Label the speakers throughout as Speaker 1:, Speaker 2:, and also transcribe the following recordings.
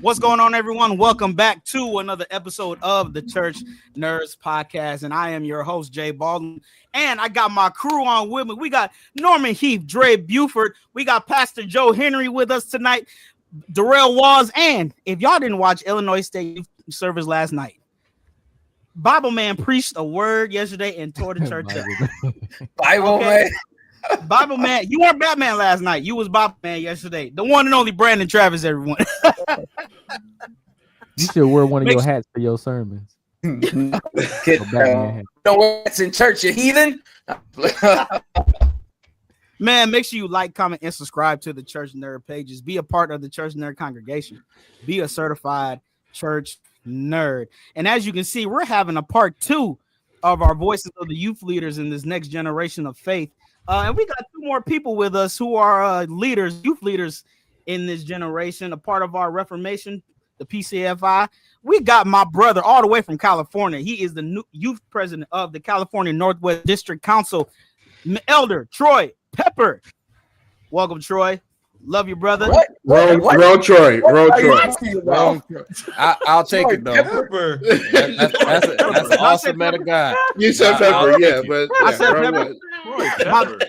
Speaker 1: What's going on, everyone? Welcome back to another episode of the Church Nerds Podcast, and I am your host, Jay Baldwin, and I got my crew on with me. We got Norman Heath, Dre Buford, we got Pastor Joe Henry with us tonight, Darrell Walls, and if y'all didn't watch Illinois State service last night, Bible Man preached a word yesterday and tore the church up.
Speaker 2: Bible Man.
Speaker 1: Bible Man, you weren't Batman last night. You was Bible Man yesterday. The one and only Brandon Travis, everyone.
Speaker 3: You should wear one of your hats for your sermons.
Speaker 2: Don't wear hats in church, you heathen.
Speaker 1: Man, make sure you like, comment, and subscribe to the Church Nerd pages. Be a part of the Church Nerd congregation. Be a certified church nerd. And as you can see, we're having a part 2 of our Voices of the Youth Leaders in this next generation of faith. And we got 2 more people with us who are leaders, youth leaders in this generation, a part of our Reformation, the PCFI. We got my brother all the way from California. He is the new youth president of the California Northwest District Council, Elder Troy Pepper. Welcome, Troy. Love you, brother.
Speaker 4: Roll Troy.
Speaker 5: I'll take it, though. Pepper. That's an awesome man of God.
Speaker 4: You said Pepper, yeah, but
Speaker 1: I said Pepper.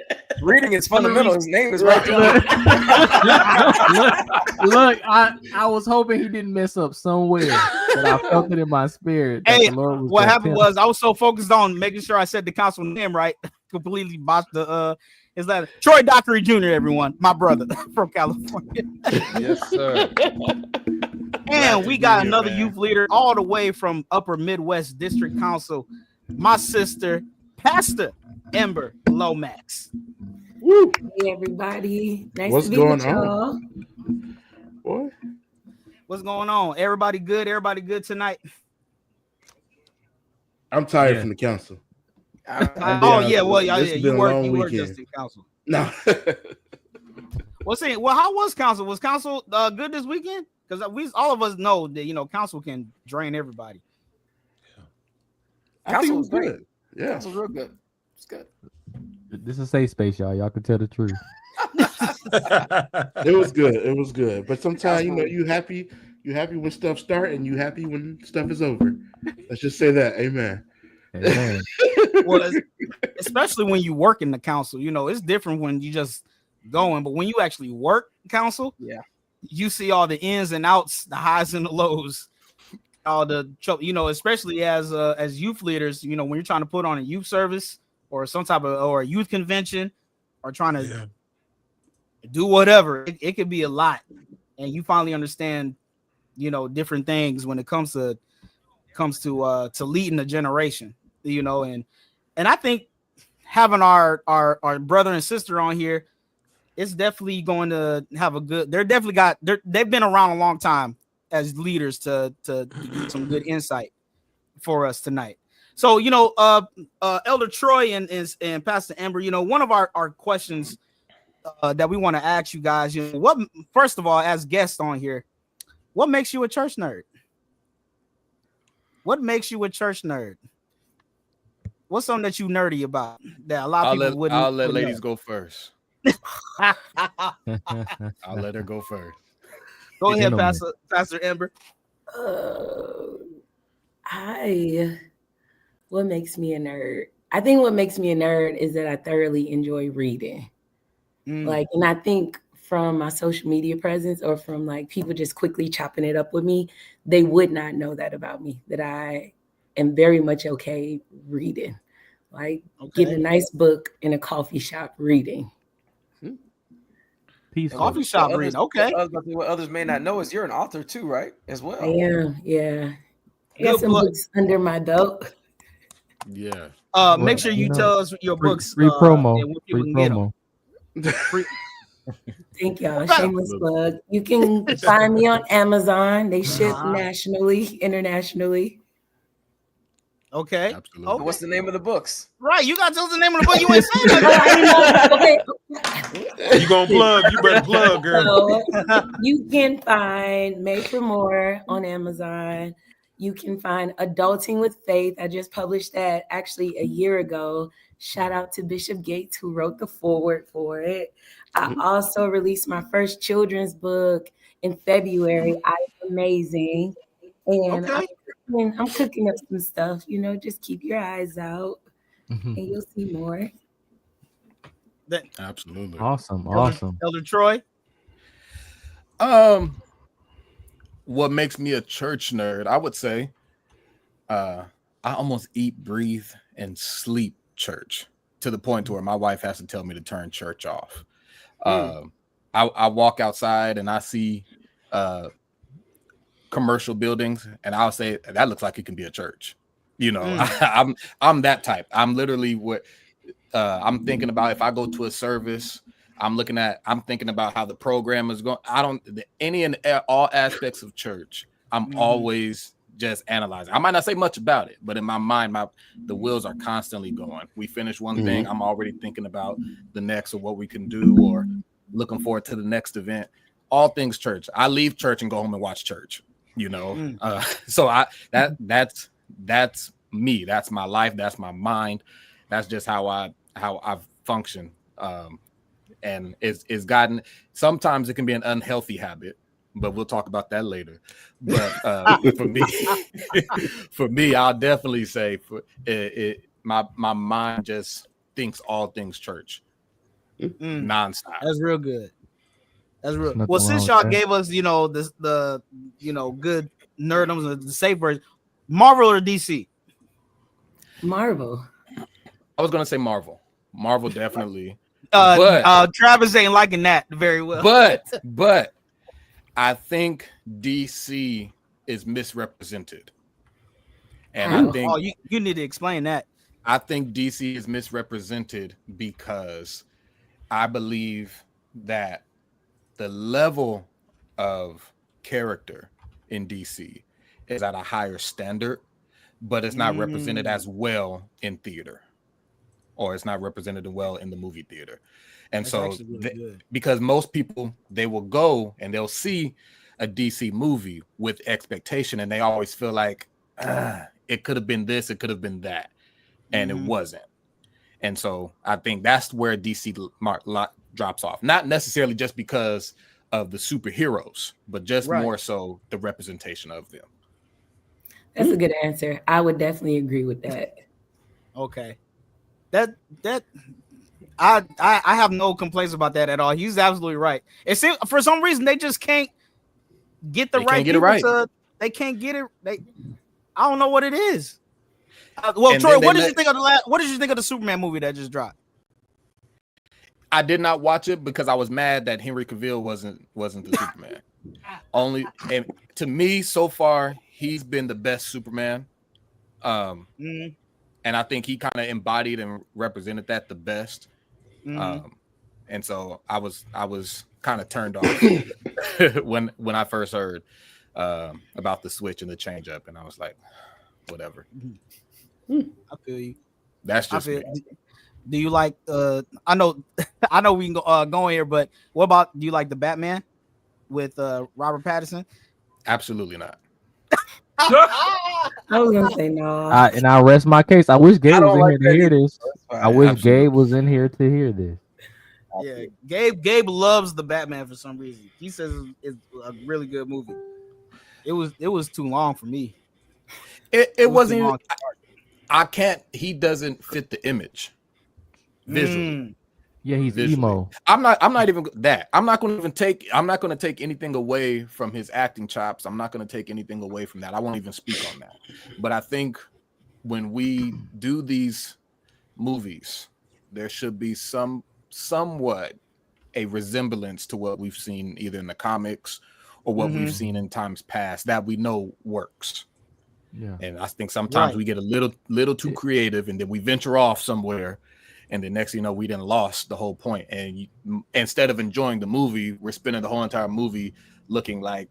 Speaker 2: Reading is fundamental. His name is right there.
Speaker 3: Look, I was hoping he didn't mess up somewhere, but I felt it in my spirit.
Speaker 1: Hey, what happened was I was so focused on making sure I said the council name right, completely botched the is that Troy Dockery Jr., everyone, my brother from California.
Speaker 5: Yes, sir.
Speaker 1: And we got another youth leader all the way from Upper Midwest District Council, my sister, Pastor Ember Lomax.
Speaker 4: Woo.
Speaker 6: Hey, everybody. Nice
Speaker 4: What's
Speaker 6: to be
Speaker 4: going
Speaker 6: with y'all.
Speaker 4: on? What?
Speaker 1: What's going on? Everybody good? Everybody good tonight?
Speaker 4: I'm tired from the council.
Speaker 1: Oh yeah, well, you work just in council.
Speaker 4: No.
Speaker 1: Well, how was council? Was council good this weekend? Because all of us know that council can drain everybody.
Speaker 2: Council was great.
Speaker 4: Good. Yeah,
Speaker 2: Council was real good. It's good.
Speaker 3: This is a safe space, y'all. Y'all can tell the truth.
Speaker 4: It was good. It was good. But sometimes you happy when stuff start, and you happy when stuff is over. Let's just say that. Amen.
Speaker 3: Amen.
Speaker 1: Well, especially when you work in the council, it's different when you just going, but when you actually work council,
Speaker 2: yeah,
Speaker 1: you see all the ins and outs, the highs and the lows, all the trouble, especially as youth leaders, when you're trying to put on a youth service or some type of or a youth convention or trying to do whatever, it could be a lot, and you finally understand, different things when it comes to leading a generation, and I think having our brother and sister on here, it's definitely going to have a good. They've been around a long time as leaders to get some good insight for us tonight. So Elder Troy and Pastor Ember, one of our questions that we want to ask you guys, what first of all, as guests on here, what makes you a church nerd? What makes you a church nerd? What's something that you nerdy about that a lot of people wouldn't?
Speaker 5: I'll let ladies go first. I'll let her go first.
Speaker 1: Go ahead, Pastor Ember.
Speaker 6: What makes me a nerd? I think what makes me a nerd is that I thoroughly enjoy reading. Like, and I think from my social media presence or from like people just quickly chopping it up with me, they would not know that about me, that I am very much okay reading. Like getting a nice book in a coffee shop reading.
Speaker 3: Peaceful.
Speaker 1: Coffee shop reading. Okay.
Speaker 5: What others may not know is you're an author too, right? As well.
Speaker 6: I am, yeah. I got some books under my belt.
Speaker 4: Yeah.
Speaker 1: Make sure you tell us your books.
Speaker 3: Free promo.
Speaker 1: And where people
Speaker 3: Free
Speaker 1: can get
Speaker 3: promo.
Speaker 1: them.
Speaker 6: Thank y'all. Shameless plug. You can find me on Amazon. They ship nationally, internationally.
Speaker 1: Okay.
Speaker 4: Absolutely.
Speaker 1: Okay.
Speaker 5: What's the name of the books?
Speaker 1: Right. You got to tell us the name of the book. You ain't saying that.
Speaker 6: Okay.
Speaker 7: You gonna plug? You better plug, girl.
Speaker 6: So, you can find Made for More on Amazon. You can find Adulting with Faith. I just published that actually a year ago. Shout out to Bishop Gates who wrote the foreword for it. I also released my first children's book in February. I Am Amazing. And I'm cooking up some stuff, just keep your eyes out and you'll see more.
Speaker 4: Absolutely.
Speaker 3: Awesome.
Speaker 1: Elder Troy.
Speaker 5: What makes me a church nerd? I would say I almost eat, breathe, and sleep church to the point to where my wife has to tell me to turn church off. I walk outside and I see commercial buildings and I'll say that looks like it can be a church. I'm that type. I'm literally what I'm thinking about. If I go to a service, I'm thinking about how the program is going. Any and all aspects of church, I'm always just analyzing. I might not say much about it, but in my mind, the wheels are constantly going. We finish one thing, I'm already thinking about the next or what we can do or looking forward to the next event. All things church. I leave church and go home and watch church. So that's me. That's my life. That's my mind. That's just how I function. And it's gotten, sometimes it can be an unhealthy habit, but we'll talk about that later. But for me, I'll definitely say my mind just thinks all things church nonstop.
Speaker 1: That's real good. That's real. Well, since y'all gave us, the good nerdums, the safe version, Marvel or DC?
Speaker 6: Marvel.
Speaker 5: I was gonna say Marvel. Marvel definitely.
Speaker 1: But Travis ain't liking that very well.
Speaker 5: But I think DC is misrepresented, and I think
Speaker 1: you need to explain that.
Speaker 5: I think DC is misrepresented because I believe that the level of character in DC is at a higher standard, but it's not represented as well in theater, or it's not represented well in the movie theater. And that's so because most people, they will go and they'll see a DC movie with expectation, and they always feel like it could have been this, it could have been that, and it wasn't. And so I think that's where DC drops off. Not necessarily just because of the superheroes, but just more so the representation of them.
Speaker 6: That's a good answer. I would definitely agree with that.
Speaker 1: Okay. That I have no complaints about that at all. He's absolutely right. It seems for some reason they just can't get the right people they can't get it. I don't know what it is. Troy, what did you think of the Superman movie that just dropped?
Speaker 5: I did not watch it because I was mad that Henry Cavill wasn't the Superman. And to me, so far, he's been the best Superman. And I think he kind of embodied and represented that the best. And so I was kind of turned off when I first heard about the switch and the change up, and I was like, whatever.
Speaker 1: I feel you.
Speaker 5: That's just me.
Speaker 1: Do you like I know we can go in here, but what about, do you like the Batman with Robert Pattinson?
Speaker 5: Absolutely not.
Speaker 6: I was gonna say no.
Speaker 3: And I rest my case. I wish Gabe was in here to hear this. I wish Gabe was in here to hear this.
Speaker 1: Yeah, Gabe loves the Batman for some reason. He says it's a really good movie. It was too long for me.
Speaker 5: It wasn't.
Speaker 1: too long.
Speaker 5: I can't. He doesn't fit the image visually.
Speaker 3: Yeah, he's
Speaker 5: Visually.
Speaker 3: emo.
Speaker 5: I'm not even that. I'm not going to take anything away from his acting chops. I'm not going to take anything away from that. I won't even speak on that. But I think when we do these movies, there should be somewhat a resemblance to what we've seen either in the comics or what we've seen in times past that we know works.
Speaker 3: Yeah.
Speaker 5: And I think sometimes we get a little too creative, and then we venture off somewhere. And the next thing you know, we done lost the whole point. And instead of enjoying the movie, we're spending the whole entire movie looking like,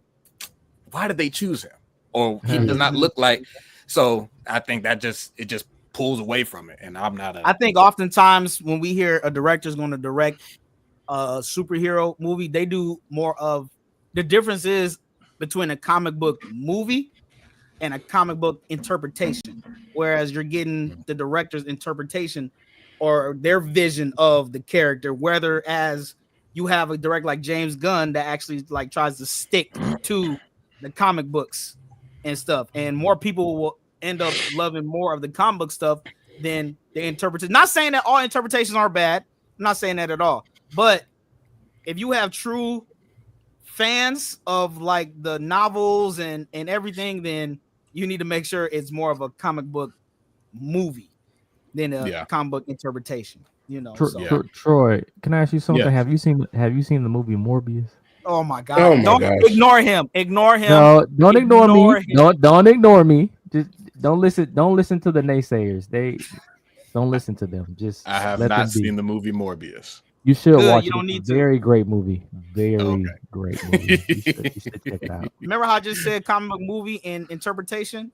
Speaker 5: why did they choose him? Or he does not look like. So I think that it just pulls away from it. And
Speaker 1: I think oftentimes when we hear a director is going to direct a superhero movie, they do more of the difference is between a comic book movie and a comic book interpretation. Whereas you're getting the director's interpretation or their vision of the character, whether as you have a director like James Gunn that actually like tries to stick to the comic books and stuff, and more people will end up loving more of the comic book stuff than the interpretation. Not saying that all interpretations are bad. I'm not saying that at all. But if you have true fans of like the novels and everything, then you need to make sure it's more of a comic book movie than a comic book interpretation, you know.
Speaker 3: Troy, can I ask you something?
Speaker 5: Yeah.
Speaker 3: Have you seen the movie Morbius?
Speaker 1: Oh my God! Don't ignore him. Ignore him.
Speaker 3: No, don't ignore me. Don't ignore me. Just don't listen. Don't listen to the naysayers. They don't listen to them. Just
Speaker 5: I have not seen the movie Morbius.
Speaker 3: You should watch
Speaker 1: you
Speaker 3: it.
Speaker 1: don't need to.
Speaker 3: Very great movie. Very great movie. You should check it out.
Speaker 1: Remember how I just said comic book movie and interpretation?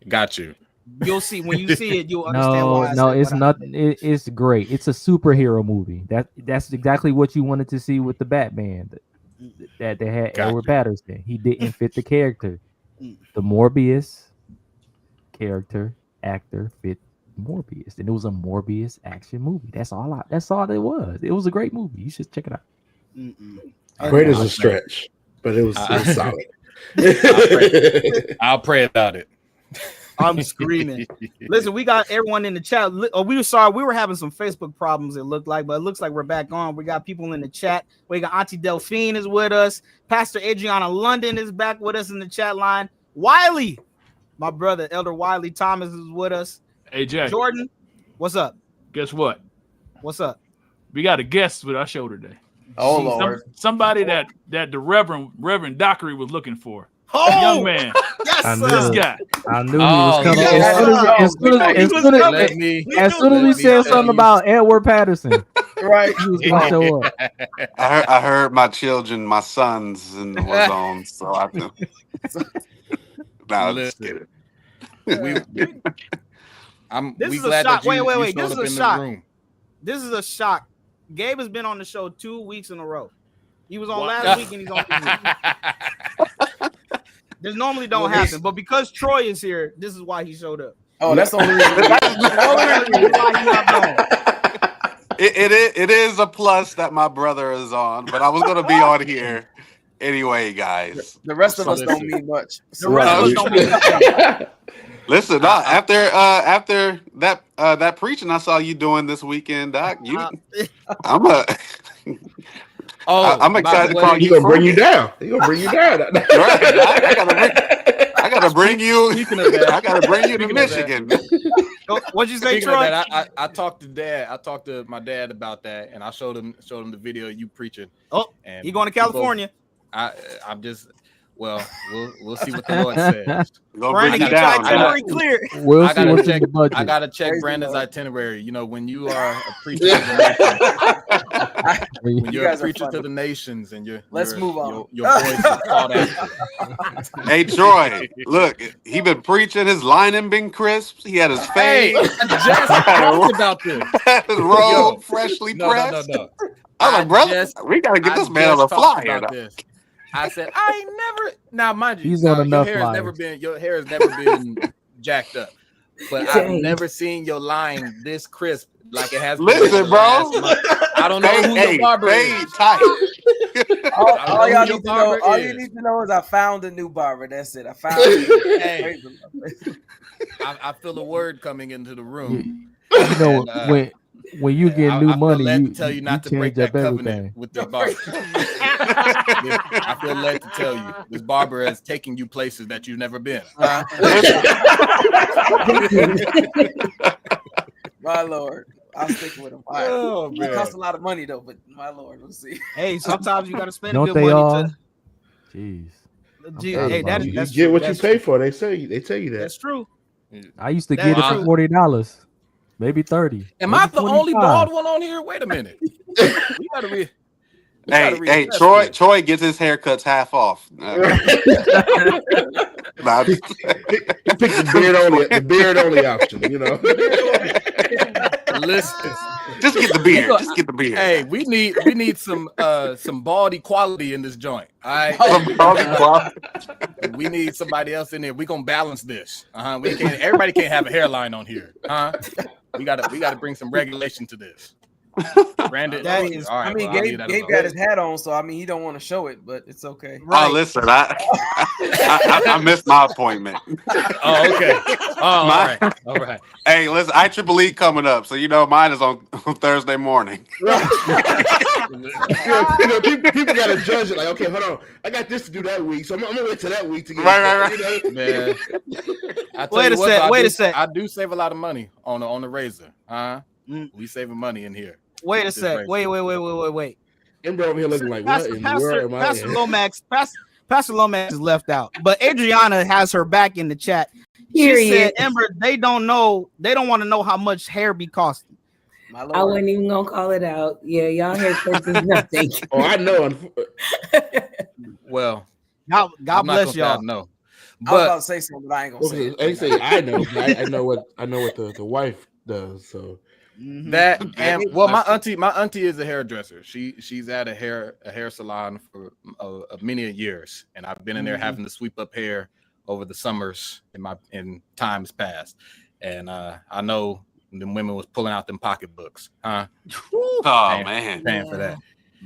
Speaker 5: Got you.
Speaker 1: You'll see when you see it. You'll understand why.
Speaker 3: No, it's not. It's great. It's a superhero movie. That's exactly what you wanted to see with the Batman. That they had Edward Patterson. He didn't fit the character. The Morbius actor fit Morbius, and it was a Morbius action movie. That's all it was. It was a great movie. You should check it out.
Speaker 4: Great is a stretch, but it was solid.
Speaker 5: I'll pray about it.
Speaker 1: I'm screaming. Listen, we got everyone in the chat. We were sorry, we were having some Facebook problems, it looked like, but it looks like we're back on. We got people in the chat. We got Auntie Delphine is with us. Pastor Adriana London is back with us in the chat line. Wiley, my brother, Elder Wiley Thomas is with us.
Speaker 7: Hey, Jay.
Speaker 1: Jordan, what's up?
Speaker 7: Guess what?
Speaker 1: What's up?
Speaker 7: We got a guest with our show today.
Speaker 2: Oh, Lord.
Speaker 7: Somebody that the Reverend Dockery was looking for.
Speaker 1: Oh,
Speaker 7: a young man.
Speaker 1: Yes,
Speaker 7: this guy.
Speaker 3: I knew he was coming. As soon as we said something about Edward Patterson,
Speaker 2: right?
Speaker 3: He was gonna show up.
Speaker 8: I heard my children, my sons, and was on. So I know. Just kidding.
Speaker 1: This is a shock. Wait. This is a shock. This is a shock. Gabe has been on the show 2 weeks in a row. He was on last week and he's on this week. This normally don't happen, but because Troy is here, this is why he showed up.
Speaker 2: Oh, that's the only reason.
Speaker 8: It is a plus that my brother is on, but I was going to be on here anyway, guys.
Speaker 2: The rest of us don't mean much.
Speaker 1: The rest of us don't mean much.
Speaker 8: Listen, after that preaching I saw you doing this weekend, Doc, I'm excited to call you.
Speaker 4: He's gonna bring you down. He's gonna bring you down.
Speaker 8: I gotta bring you. I gotta bring you to Michigan.
Speaker 1: What'd you say, Troy?
Speaker 5: I talked to Dad. I talked to my dad about that, and I showed him the video of you preaching.
Speaker 1: Oh, and he going to California.
Speaker 5: I'm just. Well, we'll see what the Lord says.
Speaker 1: Brandon, get your itinerary clear.
Speaker 5: I gotta check Brandon's itinerary. You know, when you are a preacher, when you're a preacher to the nations, and
Speaker 2: let's move on.
Speaker 5: Your voice is called after.
Speaker 8: Hey, Troy, look, he been preaching. His lining been crisp. He had his fade.
Speaker 5: Just talked about this.
Speaker 8: His robe freshly pressed.
Speaker 5: No.
Speaker 8: I'm like, brother, we gotta get this man on the flyer.
Speaker 5: I said, I ain't never. Now, mind you,
Speaker 3: he's on enough.
Speaker 5: Your hair has never been jacked up, but I've never seen your line this crisp like it has.
Speaker 8: Listen, bro.
Speaker 5: I don't know who your barber is.
Speaker 8: Tight.
Speaker 6: All y'all need to know. All you need to know is I found a new barber. That's it. I found.
Speaker 5: Hey, I feel a word coming into the room.
Speaker 3: You know, when you get new money, you
Speaker 5: tell you not to
Speaker 3: change
Speaker 5: break that
Speaker 3: up
Speaker 5: covenant
Speaker 3: everything.
Speaker 5: with the barber. I feel led to tell you this barber is taking you places that you've never been.
Speaker 6: My Lord, I'll stick with him. All right.
Speaker 5: Oh,
Speaker 6: It costs a lot of money though, but my Lord, we'll see.
Speaker 1: Hey, sometimes you got to spend
Speaker 3: Don't
Speaker 1: good
Speaker 3: they
Speaker 1: money
Speaker 3: all?
Speaker 1: to.
Speaker 3: Jeez.
Speaker 1: Hey,
Speaker 4: you
Speaker 1: that's
Speaker 4: get
Speaker 1: true.
Speaker 4: what
Speaker 1: That's
Speaker 4: you pay
Speaker 1: true.
Speaker 4: for. They tell you that.
Speaker 1: That's true.
Speaker 3: I used to
Speaker 1: That
Speaker 3: get it
Speaker 1: is
Speaker 3: for
Speaker 1: true.
Speaker 3: $40, maybe 30.
Speaker 5: Am
Speaker 3: maybe
Speaker 5: I the only
Speaker 3: 25.
Speaker 5: bald one on here? Wait a minute. We gotta be.
Speaker 8: Hey, Troy gets his haircuts half off.
Speaker 4: He picked the beard only option, you know.
Speaker 5: Listen,
Speaker 8: just get the beard. Just get the beard.
Speaker 5: Hey, we need some bald equality in this joint. All right, we need somebody else in there. We gonna balance this. Everybody can't have a hairline on here. We gotta bring some regulation to this. Brandon,
Speaker 6: Gabe got his hat on, so I mean he don't want to show it, but it's okay.
Speaker 8: Right. Oh, listen, I missed my appointment.
Speaker 5: Oh, okay. All right.
Speaker 8: Hey, listen, IEEE coming up, so you know mine is on Thursday morning.
Speaker 4: People gotta judge it. Like, okay, hold on, I got this to do that week, so I'm gonna wait till that week to get
Speaker 8: right.
Speaker 5: Man,
Speaker 1: wait a sec.
Speaker 5: I do save a lot of money on the razor. We saving money in here.
Speaker 1: Wait a sec. Wait.
Speaker 4: Ember over here looking like, what in the world am I
Speaker 1: Pastor Lomax, Pastor Lomax is left out. But Adriana has her back in the chat. She said, Ember, they don't want to know how much hair be costing.
Speaker 6: I wasn't even gonna call it out. Yeah, y'all haircuts is nothing.
Speaker 4: Oh, I know.
Speaker 5: Well,
Speaker 1: God bless y'all.
Speaker 5: No.
Speaker 6: I was about to say something, but I ain't gonna say it.
Speaker 4: I say I know, but I know what the wife does. So
Speaker 5: that and well, my auntie is a hairdresser. She's at a hair salon for many years, and I've been in there having to sweep up hair over the summers in times past, and I know the women was pulling out them pocketbooks,
Speaker 8: Oh man,
Speaker 5: paying for that.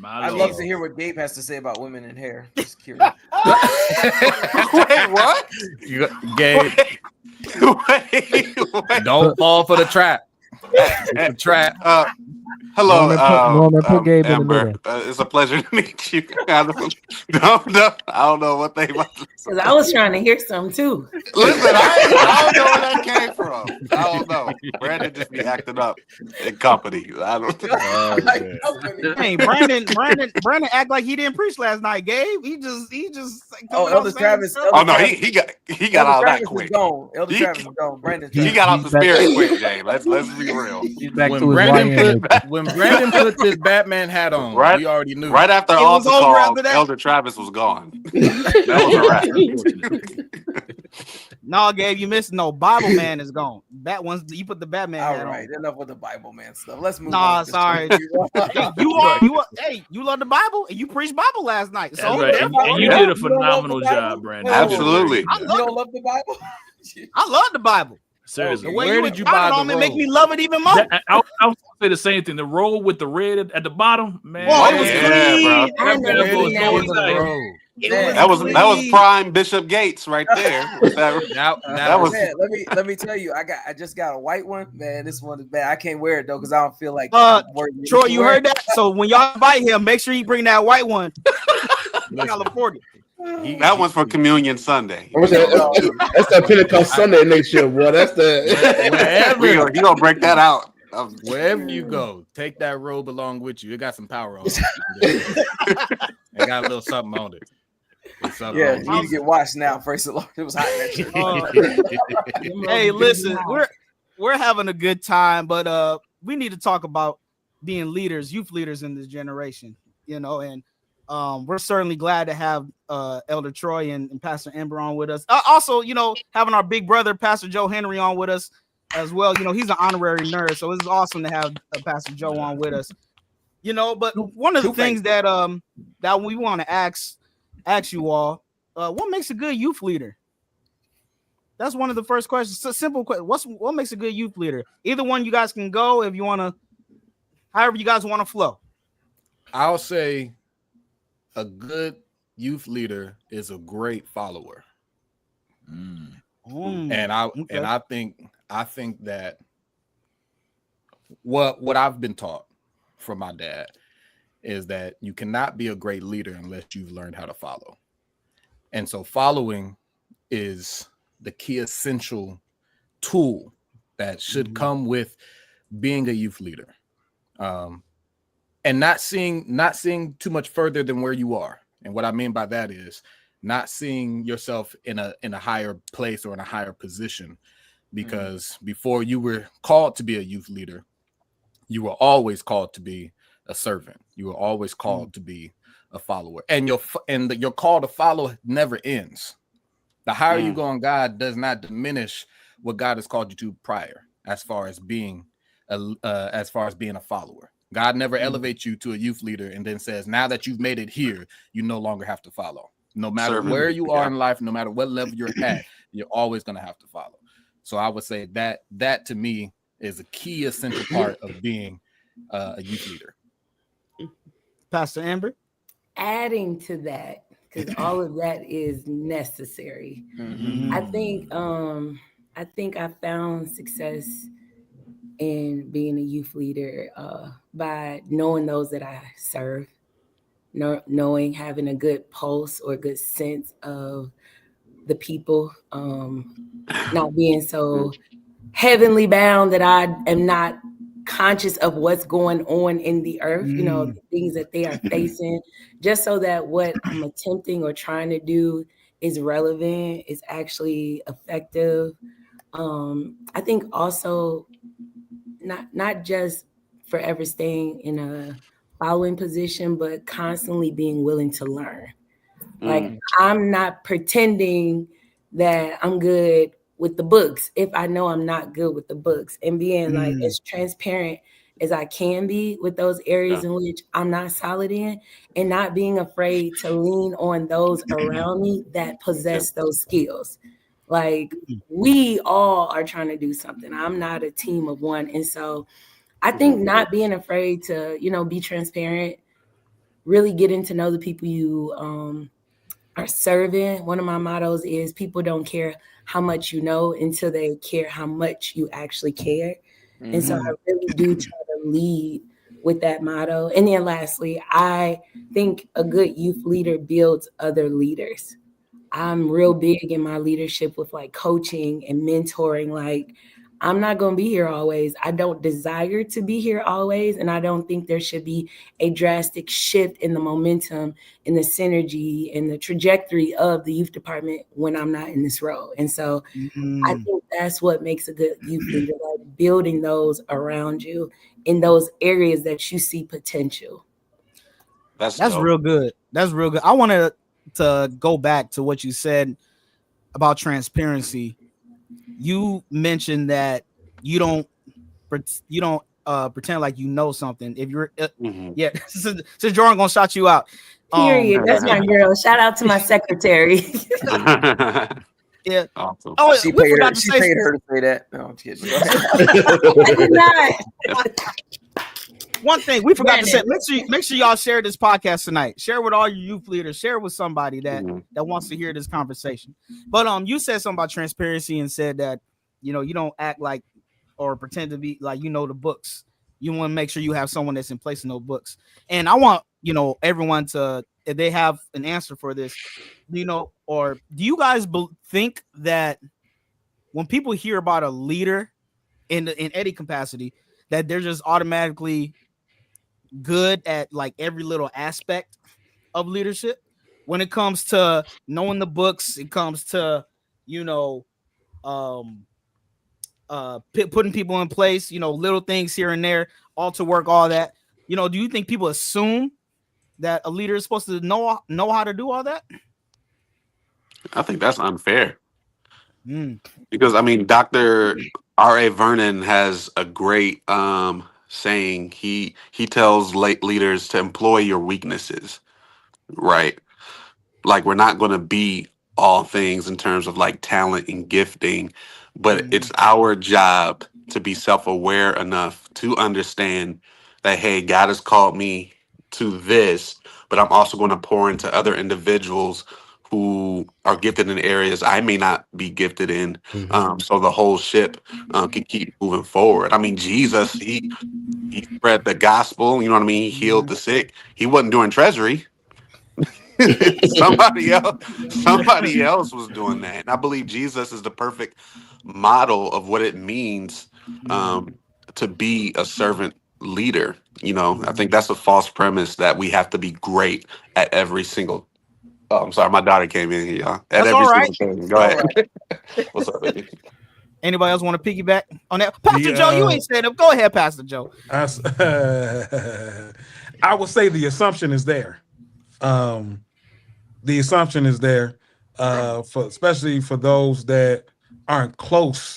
Speaker 6: I'd love to hear what Gabe has to say about women in hair. Just curious.
Speaker 8: Wait, what?
Speaker 5: Gabe, wait. Don't fall for the trap. It's a trap.
Speaker 8: Hello,
Speaker 3: Norman, put Gabe in the
Speaker 8: Ember.
Speaker 3: middle.
Speaker 8: It's a pleasure to meet you. I don't know what they about to say.
Speaker 6: Because I was trying to hear some too.
Speaker 8: Listen, I don't know where that came from. I don't know. Brandon just be acting up in company. I don't know.
Speaker 1: Hey, Brandon act like he didn't preach last night, Gabe. He just
Speaker 6: Elder Travis.
Speaker 8: Oh no, he got out of that quick.
Speaker 6: Elder Travis is gone. Brandon.
Speaker 8: He got out the spirit quick, Jay. Let's be real.
Speaker 3: He's back to his
Speaker 5: when Brandon put this Batman hat on, we already knew.
Speaker 8: Right after altar call, Elder Travis was gone. That was a wrap.
Speaker 1: No, Gabe, you missed. No, Bible Man is gone. That one's you put the Batman hat on.
Speaker 6: All right, enough with the Bible Man stuff. Let's move on.
Speaker 1: Nah, sorry. You love the Bible and you preached Bible last night. So
Speaker 7: right. And you did a phenomenal job, Brandon.
Speaker 8: Absolutely.
Speaker 6: You don't love the Bible?
Speaker 1: I love the Bible.
Speaker 7: Seriously,
Speaker 5: where did you buy the robe?
Speaker 1: Make me love it even more.
Speaker 7: I was gonna say the same thing. The roll with the red at the bottom, man.
Speaker 1: Whoa,
Speaker 8: That was prime Bishop Gates right there.
Speaker 6: Let me tell you, I just got a white one, man. This one is bad. I can't wear it though because I don't feel like.
Speaker 1: Troy, you heard that? So when y'all invite him, make sure you bring that white one. California.
Speaker 8: That one's for Communion Sunday.
Speaker 4: That's that Pentecost Sunday nature, boy. That's the
Speaker 8: you gonna break that out.
Speaker 5: Wherever you go, take that robe along with you. It got some power on it. It got a little something on it.
Speaker 6: Yeah, you need to get washed now. Praise the Lord. It was hot.
Speaker 1: Hey, listen, we're having a good time, but we need to talk about being leaders, youth leaders in this generation. You know, and we're certainly glad to have Elder Troy and Pastor Ember on with us. Also, you know, having our big brother, Pastor Joe Henry, on with us as well. You know, he's an honorary nerd, so it's awesome to have Pastor Joe on with us. You know, but one of the things that we want to ask you all, what makes a good youth leader? That's one of the first questions. It's a simple question. What makes a good youth leader? Either one you guys can go if you want to, however you guys want to flow.
Speaker 5: I'll say a good youth leader is a great follower. And I think that what I've been taught from my dad is that you cannot be a great leader unless you've learned how to follow. And so following is the key essential tool that should come with being a youth leader. And not seeing too much further than where you are. And what I mean by that is not seeing yourself in a higher place or in a higher position, because before you were called to be a youth leader, you were always called to be a servant. You were always called to be a follower, and your call to follow never ends. The higher you go in God does not diminish what God has called you to prior, as far as being a follower. God never elevates you to a youth leader and then says, now that you've made it here, you no longer have to follow. No matter where you are in life, no matter what level you're at, you're always going to have to follow. So I would say that to me is a key essential part of being a youth leader.
Speaker 1: Pastor Ember?
Speaker 6: Adding to that, because all of that is necessary. I think I found success in being a youth leader by knowing those that I serve, knowing, having a good pulse or a good sense of the people, not being so heavenly bound that I am not conscious of what's going on in the earth, the things that they are facing, just so that what I'm attempting or trying to do is relevant, is actually effective. I think also not just forever staying in a following position, but constantly being willing to learn. Like, I'm not pretending that I'm good with the books if I know I'm not good with the books, and being like as transparent as I can be with those areas in which I'm not solid in, and not being afraid to lean on those around me that possess those skills. Like, we all are trying to do something. I'm not a team of one. And so I think not being afraid to, be transparent, really getting to know the people you are serving. One of my mottos is people don't care how much you know until they care how much you actually care. And so I really do try to lead with that motto. And then lastly, I think a good youth leader builds other leaders. I'm real big in my leadership with like coaching and mentoring. Like, I'm not going to be here always. I don't desire to be here always. And I don't think there should be a drastic shift in the momentum and the synergy and the trajectory of the youth department when I'm not in this role. And so I think that's what makes a good youth leader, like building those around you in those areas that you see potential.
Speaker 1: That's real good. That's real good. I wanted to go back to what you said about transparency. You mentioned that you don't pretend like you know something. If you're since Jordan gonna shout you out.
Speaker 6: Period. That's my girl. Shout out to my secretary.
Speaker 1: Yeah.
Speaker 8: Awesome.
Speaker 1: Oh,
Speaker 2: She
Speaker 1: we
Speaker 2: paid
Speaker 1: forgot
Speaker 2: her.
Speaker 1: to
Speaker 2: She
Speaker 1: say
Speaker 2: paid her to say that. No, I'm kidding.
Speaker 6: I did not.
Speaker 1: one thing we forgot to say. Make sure y'all share this podcast tonight. Share with all your youth leaders. Share with somebody that wants to hear this conversation. But you said something about transparency and said that you don't act like or pretend to be like the books. You want to make sure you have someone that's in place in those books. And I want everyone to, if they have an answer for this, or do you guys think that when people hear about a leader in any capacity, that they're just automatically good at like every little aspect of leadership? When it comes to knowing the books, it comes to putting people in place, little things here and there, altar work, all that. Do you think people assume that a leader is supposed to know how to do all that?
Speaker 9: I think that's unfair. Because Dr. R.A. Vernon has a great saying. He tells late leaders to employ your weaknesses, right? Like, we're not going to be all things in terms of like talent and gifting, but it's our job to be self-aware enough to understand that, hey, God has called me to this, but I'm also going to pour into other individuals who are gifted in areas I may not be gifted in. So the whole ship can keep moving forward. I mean, Jesus, he spread the gospel. You know what I mean? He healed the sick. He wasn't doing treasury. somebody else was doing that. And I believe Jesus is the perfect model of what it means to be a servant leader. You know, I think that's a false premise that we have to be great at every single. Oh, I'm sorry, my daughter came in here, y'all. At
Speaker 1: That's
Speaker 9: every
Speaker 1: all right.
Speaker 9: single thing. Go ahead. What's up, baby?
Speaker 1: Anybody else want to piggyback on that? Pastor Joe, you ain't said up. Go ahead, Pastor Joe.
Speaker 10: I would say the assumption is there. The assumption is there, for especially for those that aren't close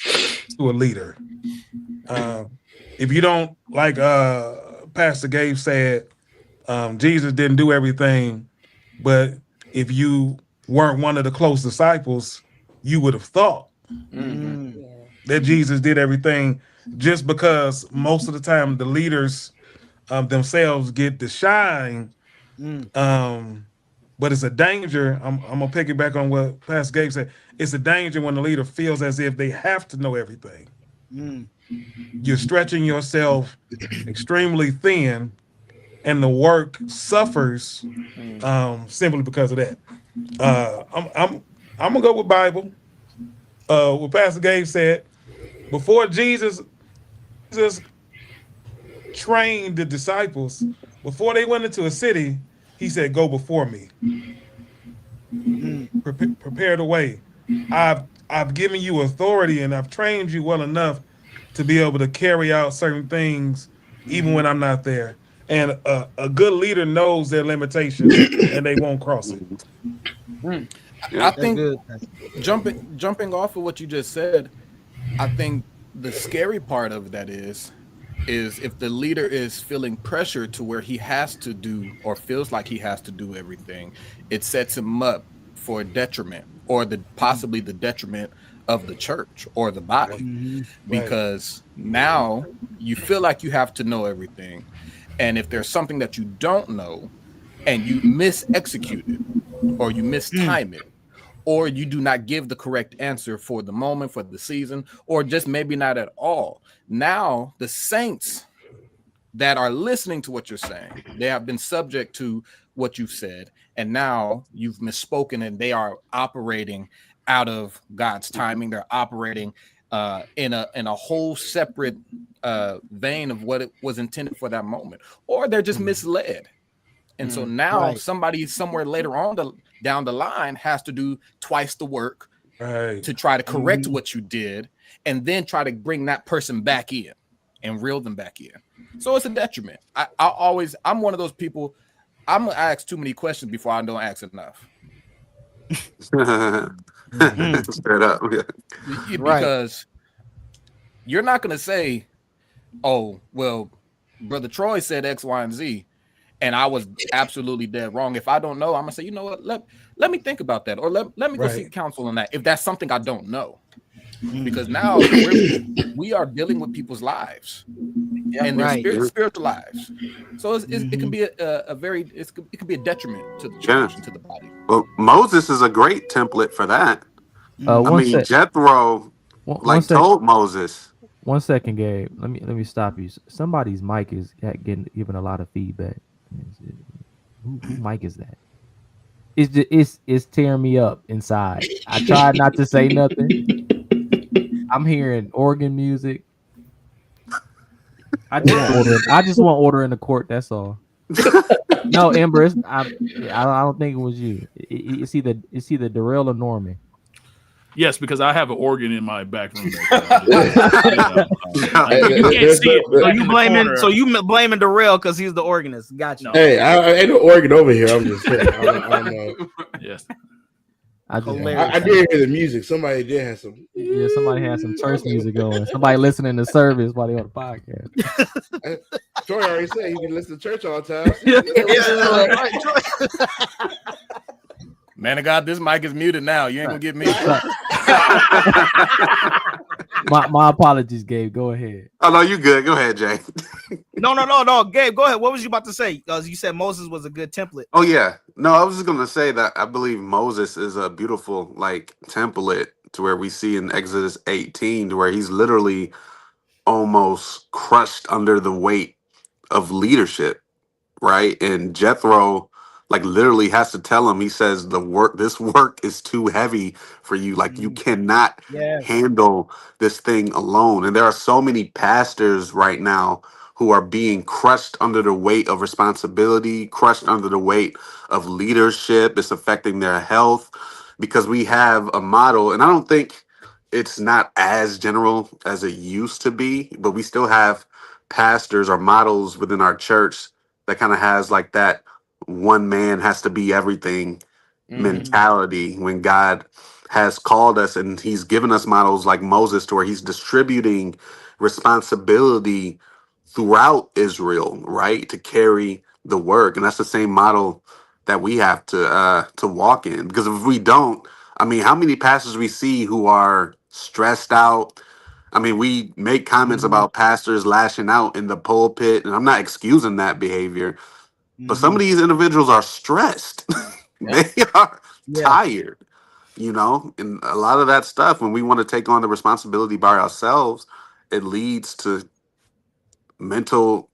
Speaker 10: to a leader. If you don't, like Pastor Gabe said, Jesus didn't do everything, but if you weren't one of the close disciples, you would have thought that Jesus did everything, just because most of the time the leaders themselves get to shine. But it's a danger. I'm gonna piggyback on what Pastor Gabe said. It's a danger when the leader feels as if they have to know everything. You're stretching yourself extremely thin, and the work suffers simply because of that. I'm gonna go with Bible. What Pastor Gabe said, before Jesus trained the disciples, before they went into a city, he said, "Go before me, prepare the way. I've given you authority, and I've trained you well enough to be able to carry out certain things, even when I'm not there." And a good leader knows their limitations, and they won't cross it.
Speaker 5: I think jumping off of what you just said, I think the scary part of that is if the leader is feeling pressure to where he has to do or feels like he has to do everything, it sets him up for a detriment, or possibly the detriment of the church or the body, because now you feel like you have to know everything, and if there's something that you don't know and you mis-execute it, or you mistime it, or you do not give the correct answer for the moment, for the season, or just maybe not at all, now the saints that are listening to what you're saying, they have been subject to what you've said, and now you've misspoken, and they are operating out of God's timing. They're operating in a whole separate vein of what it was intended for that moment, or they're just misled. And so now somebody somewhere later on down the line has to do twice the work to try to correct what you did, and then try to bring that person back in and reel them back in. So it's a detriment. I'm one of those people, I'm gonna ask too many questions before I don't ask enough.
Speaker 9: Straight up.
Speaker 5: Because you're not gonna say, "Oh, well, Brother Troy said X, Y, and Z, and I was absolutely dead wrong." If I don't know, I'm gonna say, "You know what? Let me think about that, or let me go seek counsel on that." If that's something I don't know, because now we are dealing with people's lives and their spiritual lives, so it can be it can be a detriment to the church and to the body.
Speaker 9: Well, Moses is a great template for that. Jethro told Moses.
Speaker 3: 1 second, Gabe. Let me stop you. Somebody's mic is giving a lot of feedback. Who mic is that? It's tearing me up inside. I tried not to say nothing. I'm hearing organ music. I just want order in the court. That's all. No, Ember. I don't think it was you. It's either Darrell or Norman.
Speaker 7: Yes, because I have an organ in my back room. You can't see it.
Speaker 1: So you blaming Darrell because he's the organist. Gotcha.
Speaker 4: No. Hey, I ain't no organ over here. I'm just saying.
Speaker 7: Yes.
Speaker 4: I did hear the music. Somebody did have some.
Speaker 3: Yeah, somebody had some church music going. Somebody listening to service while they on the podcast.
Speaker 4: Troy already said you can listen to church all the
Speaker 5: time. Man of God, this mic is muted now. You ain't gonna get me.
Speaker 3: my apologies, Gabe. Go ahead.
Speaker 9: Oh no, you good. Go ahead, Jay.
Speaker 1: No. Gabe, go ahead. What was you about to say? Because you said Moses was a good template.
Speaker 9: Oh yeah. No, I was just gonna say that I believe Moses is a beautiful like template to where we see in Exodus 18 to where he's literally almost crushed under the weight of leadership, right? And Jethro like literally has to tell him, he says, this work is too heavy for you. Like you cannot handle this thing alone. And there are so many pastors right now who are being crushed under the weight of responsibility, crushed under the weight of leadership. It's affecting their health because we have a model, and I don't think it's not as general as it used to be, but we still have pastors or models within our church that kind of has like that one man has to be everything mentality when God has called us and he's given us models like Moses to where he's distributing responsibility throughout Israel, right? To carry the work. And that's the same model that we have to walk in. Because if we don't, I mean, how many pastors we see who are stressed out? I mean, we make comments about pastors lashing out in the pulpit, and I'm not excusing that behavior, but some of these individuals are stressed. They are tired, you know, and a lot of that stuff, when we want to take on the responsibility by ourselves, it leads to mental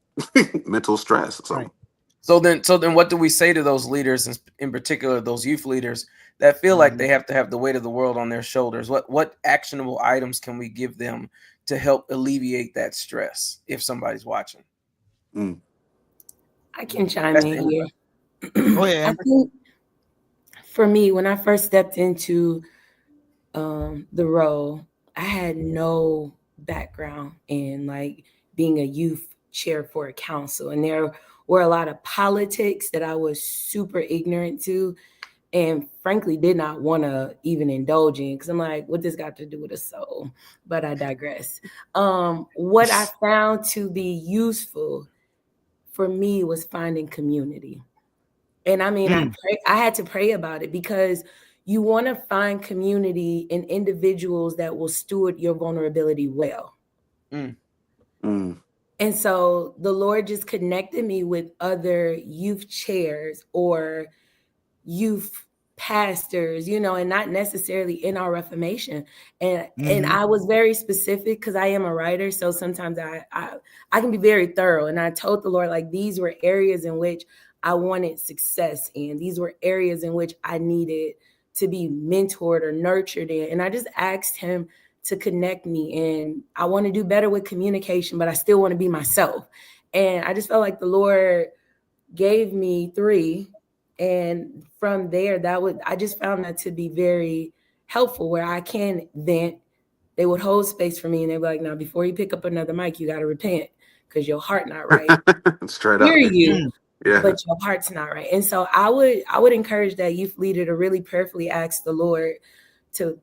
Speaker 9: mental stress.
Speaker 2: So then what do we say to those leaders, in particular those youth leaders that feel like they have to have the weight of the world on their shoulders? What actionable items can we give them to help alleviate that stress if somebody's watching?
Speaker 6: I can chime in here.
Speaker 1: Go ahead, Amber.
Speaker 6: I think for me, when I first stepped into the role, I had no background in like being a youth chair for a council, and there were a lot of politics that I was super ignorant to, and frankly did not want to even indulge in, because I'm like, what this got to do with a soul? But I digress. What I found to be useful for me was finding community. And I mean, I had to pray about it, because you want to find community in individuals that will steward your vulnerability well. And so the Lord just connected me with other youth chairs or youth pastors, you know, and not necessarily in our Reformation. And I was very specific because I am a writer. So sometimes I can be very thorough. And I told the Lord, like, these were areas in which I wanted success in. These were areas in which I needed to be mentored or nurtured in. And I just asked him to connect me. And I want to do better with communication, but I still want to be myself. And I just felt like the Lord gave me 3. And from there, I just found that to be very helpful, where I can vent. They would hold space for me, and they'd be like, now, before you pick up another mic, you got to repent because your heart not right.
Speaker 9: Straight
Speaker 6: Hear
Speaker 9: up.
Speaker 6: you,
Speaker 9: Yeah.
Speaker 6: but your heart's not right. And so I would encourage that youth leader to really prayerfully ask the Lord to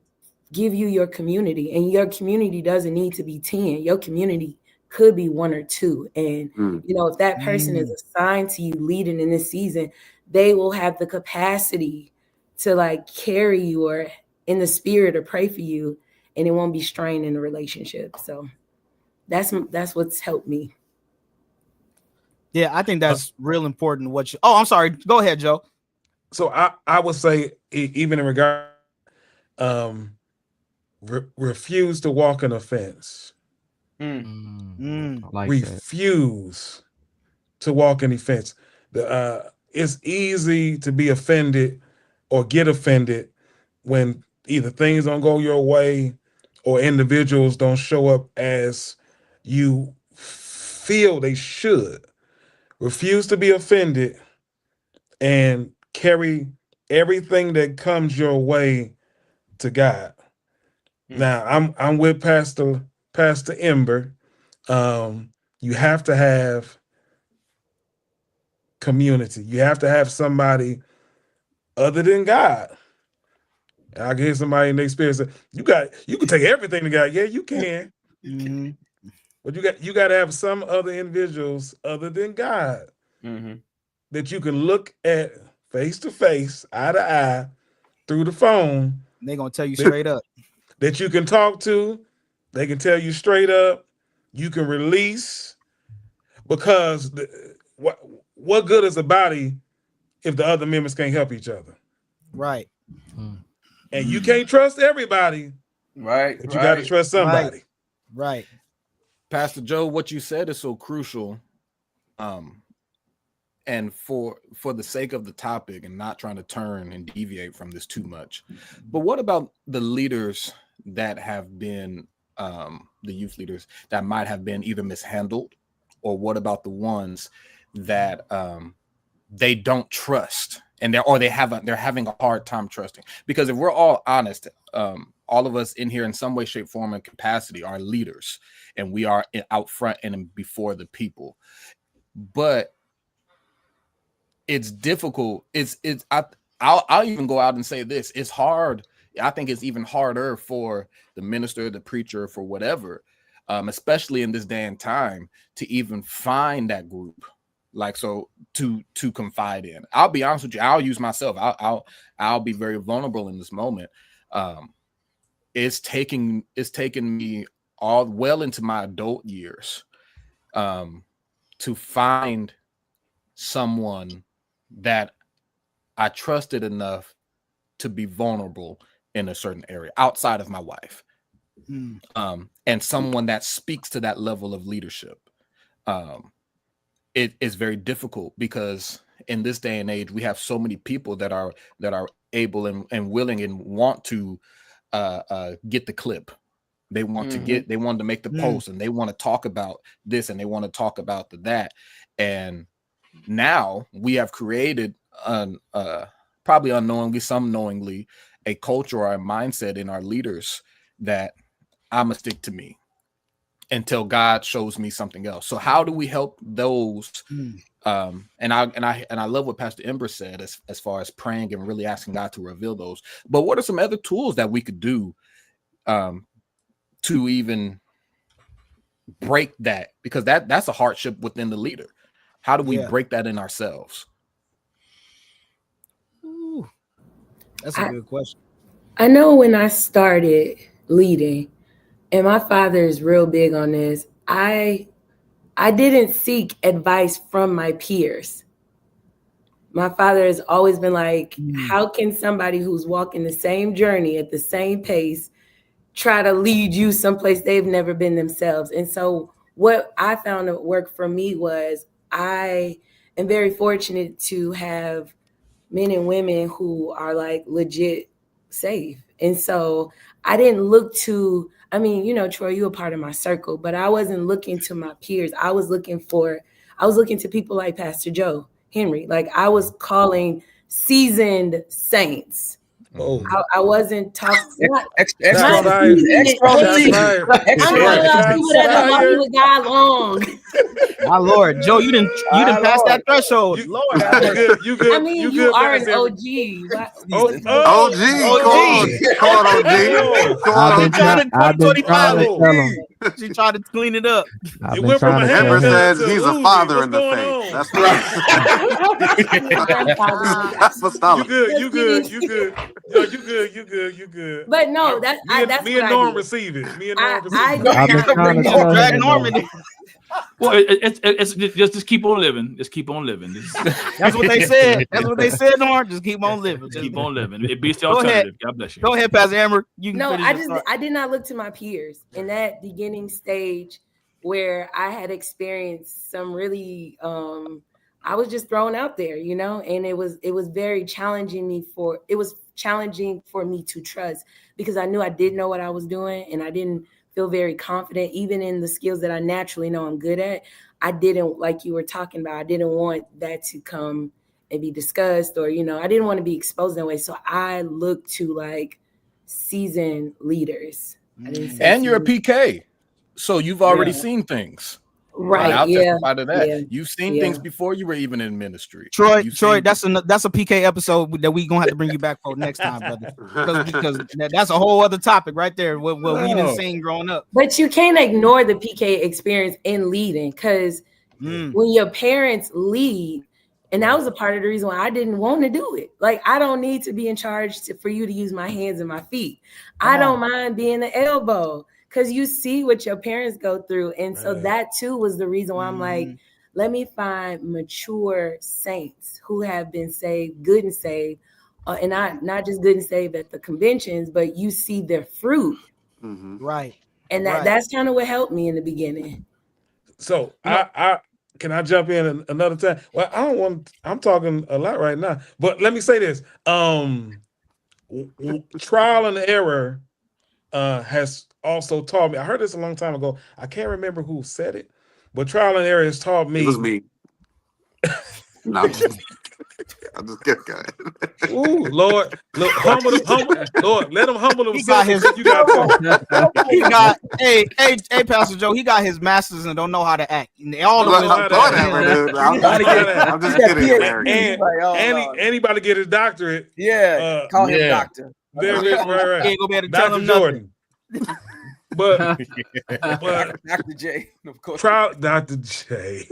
Speaker 6: give you your community. And your community doesn't need to be 10. Your community could be 1 or 2. And, you know, if that person is assigned to you leading in this season, they will have the capacity to like carry you or in the spirit or pray for you, and it won't be strained in the relationship. So that's what's helped me.
Speaker 1: Yeah, I think that's real important. I'm sorry. Go ahead, Joe.
Speaker 10: So I would say, even in regard, refuse to walk an offense.
Speaker 3: Like
Speaker 10: refuse to walk an offense. It's easy to be offended or get offended when either things don't go your way or individuals don't show up as you feel they should. Refuse to be offended and carry everything that comes your way to God. Now, I'm with Pastor Ember. You have to have community. You have to have somebody other than God. I can hear somebody in the experience say, you can take everything to God. Yeah, you can. But you got to have some other individuals other than God that you can look at face to face, eye to eye, through the phone.
Speaker 1: They're gonna tell you straight up.
Speaker 10: That you can talk to. They can tell you straight up. You can release. because what good is a body if the other members can't help each other?
Speaker 1: Right.
Speaker 10: And you can't trust everybody.
Speaker 2: Right.
Speaker 10: But you got to trust somebody.
Speaker 1: Right.
Speaker 5: Pastor Joe, what you said is so crucial. And for the sake of the topic and not trying to turn and deviate from this too much, but what about the leaders that have been the youth leaders that might have been either mishandled, or what about the ones that they don't trust and they're having a hard time trusting? Because if we're all honest, all of us in here in some way, shape, form, and capacity are leaders, and we are out front and before the people. But it's difficult. I'll even go out and say this. It's hard. I think it's even harder for the minister, the preacher, for whatever, especially in this day and time, to even find that group, like, so to confide in. I'll be honest with you. I'll use myself. I'll be very vulnerable in this moment. It's taken me all well into my adult years to find someone that I trusted enough to be vulnerable in a certain area outside of my wife, and someone that speaks to that level of leadership. It is very difficult because in this day and age, we have so many people that are able and willing and want to get the clip. They want they want to make the post, and they want to talk about this, and they want to talk about that. And now we have created probably unknowingly, some knowingly, a culture or a mindset in our leaders that I'm gonna stick to me until God shows me something else. So how do we help those? And I love what Pastor Ember said as far as praying and really asking God to reveal those. But what are some other tools that we could do to even break that? Because that's a hardship within the leader. How do we break that in ourselves?
Speaker 1: Ooh, that's a good question.
Speaker 6: I know when I started leading, and my father is real big on this, I didn't seek advice from my peers. My father has always been like, how can somebody who's walking the same journey at the same pace try to lead you someplace they've never been themselves? And so what I found that worked for me was, I am very fortunate to have men and women who are like legit safe. And so I didn't look to, I mean, you know, Troy, you're a part of my circle, but I wasn't looking to my peers. I was looking to people like Pastor Joe Henry. Like, I was calling seasoned saints. I wasn't talking.
Speaker 2: Extra
Speaker 6: with God long.
Speaker 1: My Lord, Joe, you didn't pass that threshold. Lord,
Speaker 10: you good.
Speaker 6: I mean, you are an OG.
Speaker 8: OG, come on, OG.
Speaker 3: I've been trying to tell him.
Speaker 1: She tried to clean it up.
Speaker 10: You went from a
Speaker 8: Ember says he's a father in the
Speaker 10: going
Speaker 8: faith.
Speaker 10: on?
Speaker 8: That's right. That's what's solid.
Speaker 10: You good. Yo, you good.
Speaker 6: But no, that's
Speaker 10: me and Norm receive it. Me and Norm receive it.
Speaker 3: I've been trying to tell
Speaker 1: Drag
Speaker 3: him.
Speaker 1: Norman.
Speaker 7: Well, it's just keep on living. Just keep on living.
Speaker 1: That's what they said. That's what they said, Norm. Just keep on living.
Speaker 7: Just keep on living. It beats the alternative. God bless you.
Speaker 1: Go ahead, Pastor Ember. You can
Speaker 6: No,
Speaker 1: finish
Speaker 6: I did not look to my peers in that beginning stage where I had experienced some really I was just thrown out there, you know, and it was very challenging for me to trust, because I knew I didn't know what I was doing, and I didn't feel very confident even in the skills that I naturally know I'm good at. I didn't, like you were talking about, I didn't want that to come and be discussed, or, you know, I didn't want to be exposed that way. So I looked to like seasoned leaders.
Speaker 5: And you're a PK, so you've already seen things.
Speaker 6: Right.
Speaker 5: I'll
Speaker 6: Yeah.
Speaker 5: testify to that.
Speaker 6: Yeah.
Speaker 5: You've seen things before you were even in ministry.
Speaker 1: Troy, that's a PK episode that we're gonna have to bring you back for next time, brother. Because that's a whole other topic right there. What we didn't seen growing up.
Speaker 6: But you can't ignore the PK experience in leading, because when your parents lead, and that was a part of the reason why I didn't want to do it. Like, I don't need to be in charge for you to use my hands and my feet. I don't mind being the elbow, because you see what your parents go through. And so that too was the reason why I'm like, let me find mature saints who have been saved, good and saved, and not just good and saved at the conventions, but you see their fruit.
Speaker 8: Mm-hmm.
Speaker 1: Right.
Speaker 6: And that's kind of what helped me in the beginning.
Speaker 10: So I can I jump in another time? Well, I don't want. I'm talking a lot right now, but let me say this: trial and error has also taught me. I heard this a long time ago. I can't remember who said it, but trial and error has taught me.
Speaker 9: It was me. No, I'm just kidding.
Speaker 10: Ooh, Lord, look, Lord, let him humble himself.
Speaker 1: He got hey, Pastor Joe. He got his masters and don't know how to act. All the
Speaker 9: I'm just kidding.
Speaker 10: And anybody get his doctorate?
Speaker 2: Yeah, call him doctor.
Speaker 10: Right.
Speaker 1: Ain't gonna be able to
Speaker 10: Dr.
Speaker 1: tell him
Speaker 10: Jordan. But
Speaker 2: Dr. J, of course.
Speaker 10: Dr. J.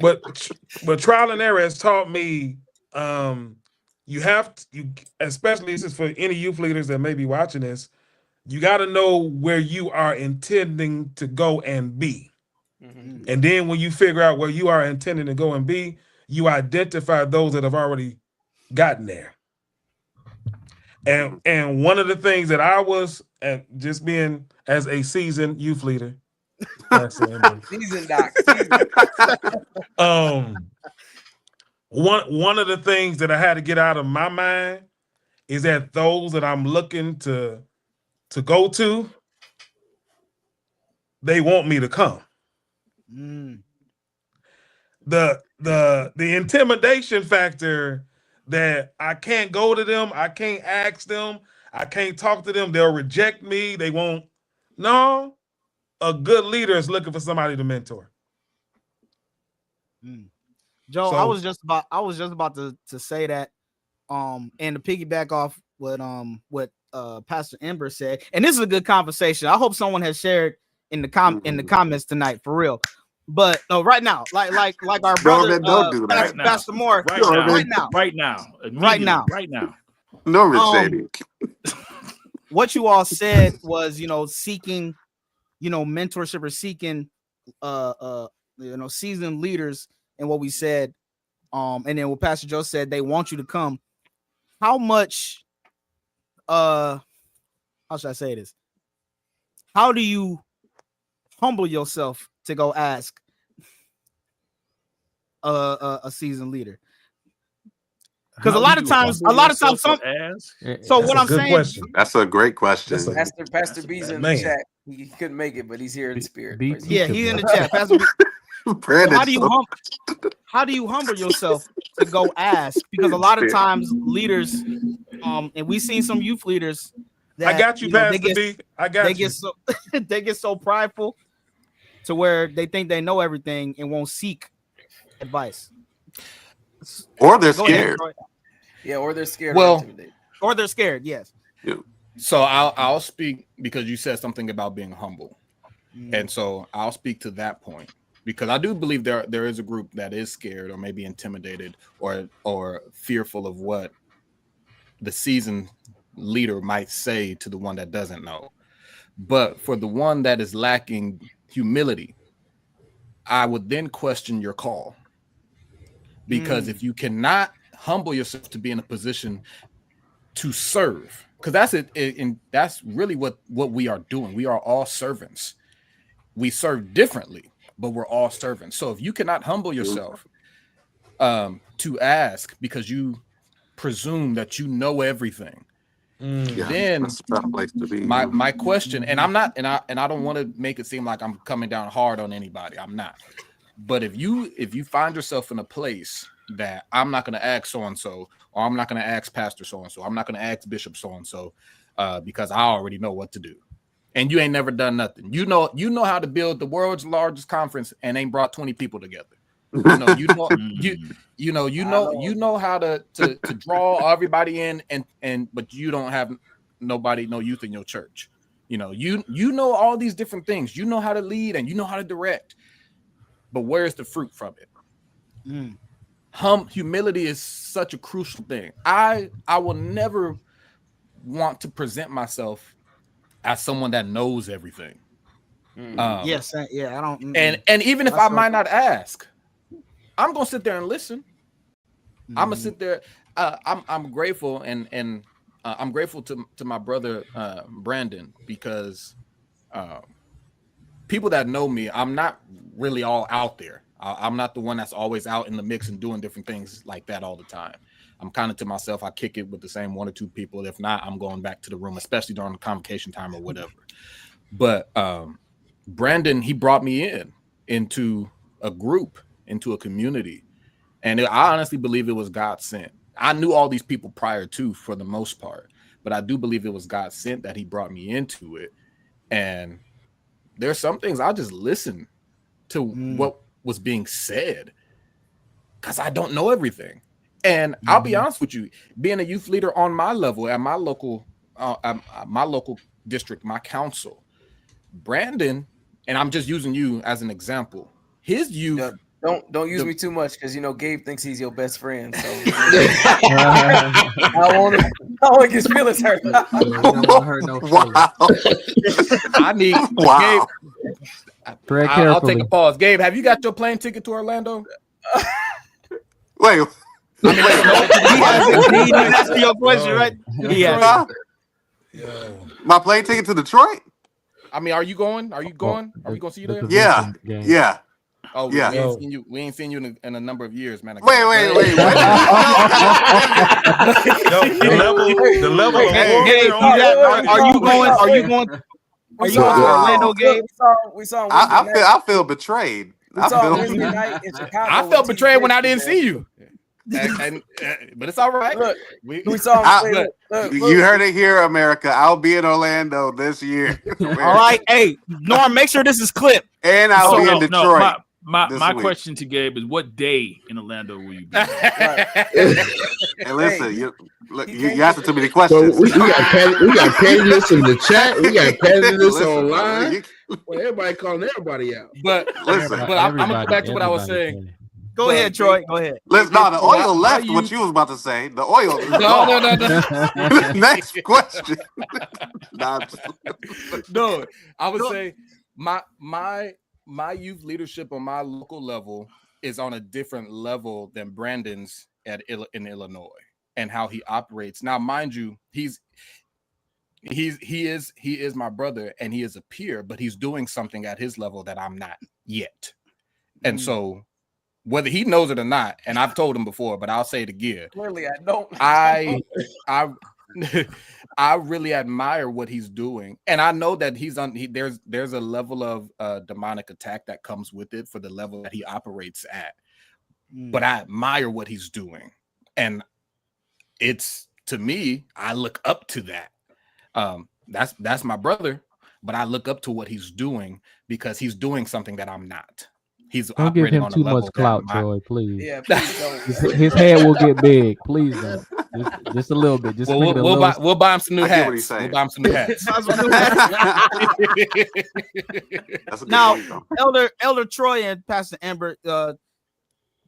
Speaker 10: but trial and error has taught me you have to, especially this is for any youth leaders that may be watching this, you got to know where you are intending to go and be. Mm-hmm. And then when you figure out where you are intending to go and be, you identify those that have already gotten there. And one of the things that I was, just being as a seasoned youth leader,
Speaker 2: seasoned doc.
Speaker 10: One of the things that I had to get out of my mind is that those that I'm looking to go to, they want me to come. The intimidation factor that I can't go to them, I can't ask them, I can't talk to them, they'll reject me, they won't. No, a good leader is looking for somebody to mentor.
Speaker 1: Joe, I was just about to say that, and to piggyback off what Pastor Ember said, and this is a good conversation. I hope someone has shared in the comments tonight, for real. But no, right now, like our brother, Pastor Moore, right now.
Speaker 9: No, Mercedes.
Speaker 1: What you all said was, seeking, mentorship, or seeking, seasoned leaders, and what we said, and then what Pastor Joe said, they want you to come. How much, how should I say this? How do you humble yourself to go ask a seasoned leader? Because a lot of times, so what I'm saying,
Speaker 9: question. That's a great question.
Speaker 2: Pastor B's in the chat. He couldn't make it, but he's here in spirit.
Speaker 1: Yeah, he's in the chat. Pastor B. How do you humble yourself to go ask? Because a lot of times leaders, and we've seen some youth leaders that
Speaker 10: I got you, Pastor B.
Speaker 1: They get so prideful to where they think they know everything and won't seek advice.
Speaker 9: Or they're scared.
Speaker 2: Or they're scared.
Speaker 1: Or they're scared. Yes.
Speaker 9: Yeah.
Speaker 5: So I'll speak because you said something about being humble, and so I'll speak to that point because I do believe there is a group that is scared or maybe intimidated or fearful of what the seasoned leader might say to the one that doesn't know. But for the one that is lacking humility, I would then question your call. Because if you cannot humble yourself to be in a position to serve, because that's it, and that's really what we are doing. We are all servants. We serve differently, but we're all servants. So if you cannot humble yourself to ask because you presume that you know everything, then
Speaker 9: that's a tough place to be.
Speaker 5: My question, and I'm not, and I don't want to make it seem like I'm coming down hard on anybody. I'm not. But if you find yourself in a place that I'm not going to ask so-and-so, or I'm not going to ask Pastor so-and-so, I'm not going to ask Bishop so-and-so, because I already know what to do. And you ain't never done nothing. You know how to build the world's largest conference and ain't brought 20 people together. You know how to draw everybody in but you don't have no youth in your church. You know all these different things. You know how to lead and you know how to direct. But where's the fruit from it? Humility is such a crucial thing. I will never want to present myself as someone that knows everything.
Speaker 1: Yes, yeah, I don't.
Speaker 5: And even if I might not ask, I'm gonna sit there and listen. I'm gonna sit there. I'm grateful and I'm grateful to my brother Brandon, because people that know me, I'm not really all out there. I'm not the one that's always out in the mix and doing different things like that all the time. I'm kind of to myself. I kick it with the same 1 or 2 people. If not, I'm going back to the room, especially during the convocation time or whatever. But Brandon, he brought me into a group, into a community. And I honestly believe it was God sent. I knew all these people prior to, for the most part, but I do believe it was God sent that he brought me into it. And there's some things I just listen to what was being said, because I don't know everything. And I'll be honest with you, being a youth leader on my level at my local district, my council, Brandon, and I'm just using you as an example, his youth.
Speaker 2: Don't use me too much, because Gabe thinks he's your best friend. So I want to get his feelings hurt.
Speaker 9: Wow.
Speaker 5: I need
Speaker 9: wow.
Speaker 5: Gabe. I'll take a pause. Gabe, have you got your plane ticket to Orlando?
Speaker 9: Wait.
Speaker 1: He didn't answer your question, right? Yeah.
Speaker 9: My plane ticket to Detroit?
Speaker 5: I mean, are you going? Are you going to see you there?
Speaker 9: Yeah.
Speaker 5: Oh,
Speaker 9: yeah.
Speaker 5: We ain't seen you in a number of years, man.
Speaker 9: Wait.
Speaker 10: The level.
Speaker 1: Gabe, are you going to Orlando, Gabe?
Speaker 2: We saw him
Speaker 9: I feel betrayed.
Speaker 5: I felt betrayed when I didn't see you. But it's all right.
Speaker 2: Look, we saw him.
Speaker 9: You heard it here, America. I'll be in Orlando this year.
Speaker 1: All right. Hey, Norm, make sure this is clipped.
Speaker 9: And I'll be in Detroit.
Speaker 7: My question to Gabe is, what day in Orlando will you be?
Speaker 9: Hey, listen, you answer too many questions.
Speaker 4: So we got pettiness in the chat. We got pettiness online. Well, everybody calling everybody out.
Speaker 5: But I'm gonna go back to what I was saying.
Speaker 1: Go ahead, Troy. Go ahead.
Speaker 9: Listen, the oil left what you was about to say. The oil. No. Next question.
Speaker 5: No, I would say my youth leadership on my local level is on a different level than Brandon's in Illinois, and how he operates. Now, mind you, he is my brother and he is a peer, but he's doing something at his level that I'm not yet. And so whether he knows it or not, and I've told him before, but I'll say it again.
Speaker 2: Clearly, I don't.
Speaker 5: I really admire what he's doing, and I know that there's a level of demonic attack that comes with it for the level that he operates at. But I admire what he's doing, and it's, to me, I look up to that. That's my brother, but I look up to what he's doing because he's doing something that I'm not. He's
Speaker 3: don't give him
Speaker 5: on
Speaker 3: too
Speaker 5: a level
Speaker 3: much clout, Troy. Please.
Speaker 2: Yeah, please don't.
Speaker 3: His head will get big. Please don't. Just a little bit. Just
Speaker 5: we'll buy him some new hats.
Speaker 9: We'll
Speaker 5: buy him some new hats.
Speaker 1: Now, Elder Troy and Pastor Ember,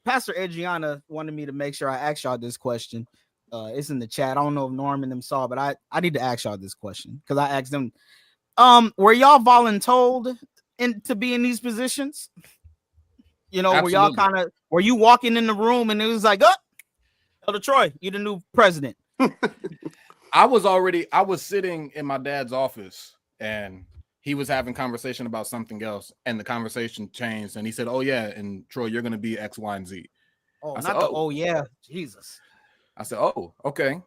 Speaker 1: Pastor Adriana wanted me to make sure I ask y'all this question. It's in the chat. I don't know if Norm and them saw, but I need to ask y'all this question because I asked them. Were y'all voluntold to be in these positions? You know,
Speaker 5: Absolutely.
Speaker 1: were you walking in the room and it was like, oh, Elder Troy, you're the new president?
Speaker 5: I was sitting in my dad's office and he was having conversation about something else, and the conversation changed and he said, oh yeah, and Troy, you're going to be X, Y, and Z.
Speaker 1: Oh,
Speaker 5: said,
Speaker 1: oh yeah, Jesus.
Speaker 5: I said, oh, okay.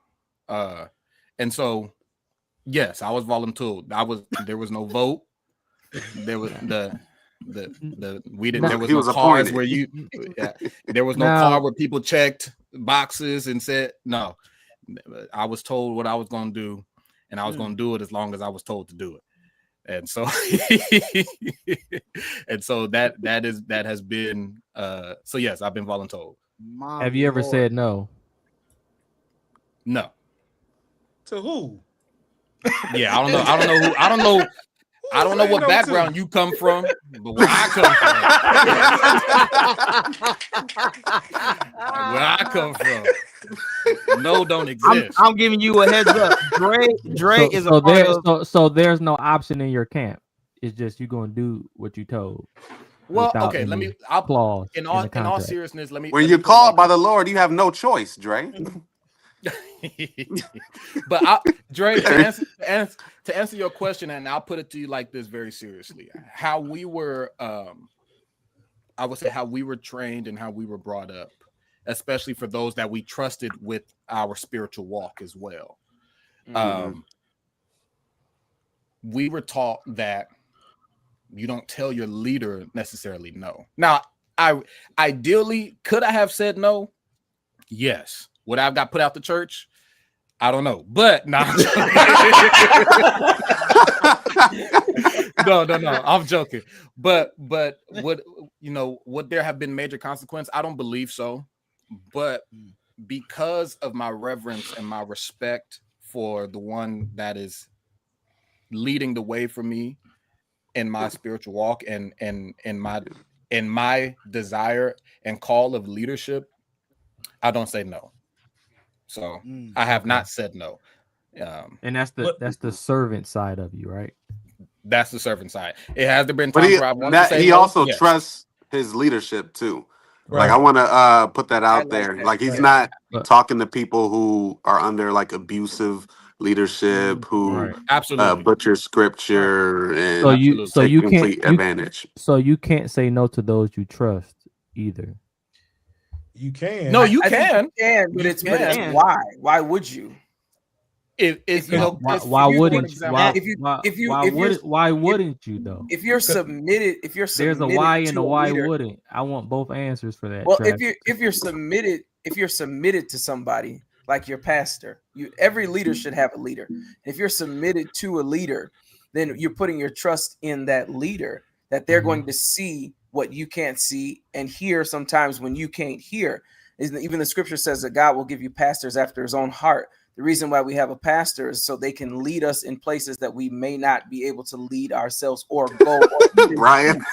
Speaker 5: And so, yes, I was volunteered. There was no vote. There was there was no cards where there was no card where people checked boxes and said no. I was told what I was going to do, and I was going to do it as long as I was told to do it. And so that has been so yes, I've been voluntold.
Speaker 3: Have you ever said no?
Speaker 5: No.
Speaker 10: To who?
Speaker 5: Yeah, I don't know what background you come from, but where I come from, no, don't exist.
Speaker 1: I'm giving you a heads up. Dre is a part of.
Speaker 3: So there's no option in your camp. It's just you're gonna do what you told.
Speaker 5: Well,
Speaker 3: without
Speaker 5: okay,
Speaker 3: any
Speaker 5: I'll
Speaker 3: clause
Speaker 5: in
Speaker 3: in
Speaker 5: all
Speaker 3: the
Speaker 5: in all
Speaker 3: contract.
Speaker 5: seriousness, let me
Speaker 9: When
Speaker 5: let
Speaker 9: you're
Speaker 5: me put it
Speaker 9: called
Speaker 5: like
Speaker 9: by the Lord, you have no choice, Dre.
Speaker 5: But Dre, to answer your question, and I'll put it to you like this very seriously. How we were I would say how we were trained and how we were brought up, especially for those that we trusted with our spiritual walk as well. We were taught that you don't tell your leader necessarily no. Now, ideally, could I have said no? Yes. Would I have got put out the church? I don't know, but no, no, I'm joking. But would there have been major consequence? I don't believe so. But because of my reverence and my respect for the one that is leading the way for me in my spiritual walk and in my desire and call of leadership, I don't say no. So I have not said no.
Speaker 3: And that's the servant side of you, right?
Speaker 5: That's the servant side. It has been
Speaker 9: But
Speaker 5: times
Speaker 9: he
Speaker 5: where I wanted to say
Speaker 9: he
Speaker 5: no.
Speaker 9: also
Speaker 5: Yes.
Speaker 9: trusts his leadership too.
Speaker 10: Right.
Speaker 9: Like I want to put that out
Speaker 2: like
Speaker 9: there.
Speaker 2: that.
Speaker 9: Like he's
Speaker 2: Right.
Speaker 9: not talking to people who are under like abusive leadership who
Speaker 5: Absolutely
Speaker 9: butcher scripture and
Speaker 3: So you
Speaker 9: take complete advantage.
Speaker 3: So you can't say no to those you trust either.
Speaker 10: You can.
Speaker 5: No, you
Speaker 2: I think
Speaker 5: can.
Speaker 2: you can, but
Speaker 5: You
Speaker 2: it's
Speaker 5: can.
Speaker 2: why? Why would you?
Speaker 5: If you know,
Speaker 3: why wouldn't you though?
Speaker 2: If you're submitted,
Speaker 3: There's a why and
Speaker 2: to
Speaker 3: a why
Speaker 2: leader,
Speaker 3: wouldn't. I want both answers for that.
Speaker 2: well,
Speaker 3: Travis.
Speaker 2: if you're submitted to somebody like your pastor, every leader should have a leader. If you're submitted to a leader, then you're putting your trust in that leader that they're going to see what you can't see and hear sometimes when you can't hear. Even the scripture says that God will give you pastors after his own heart. The reason why we have a pastor is so they can lead us in places that we may not be able to lead ourselves or go.
Speaker 9: Ryan.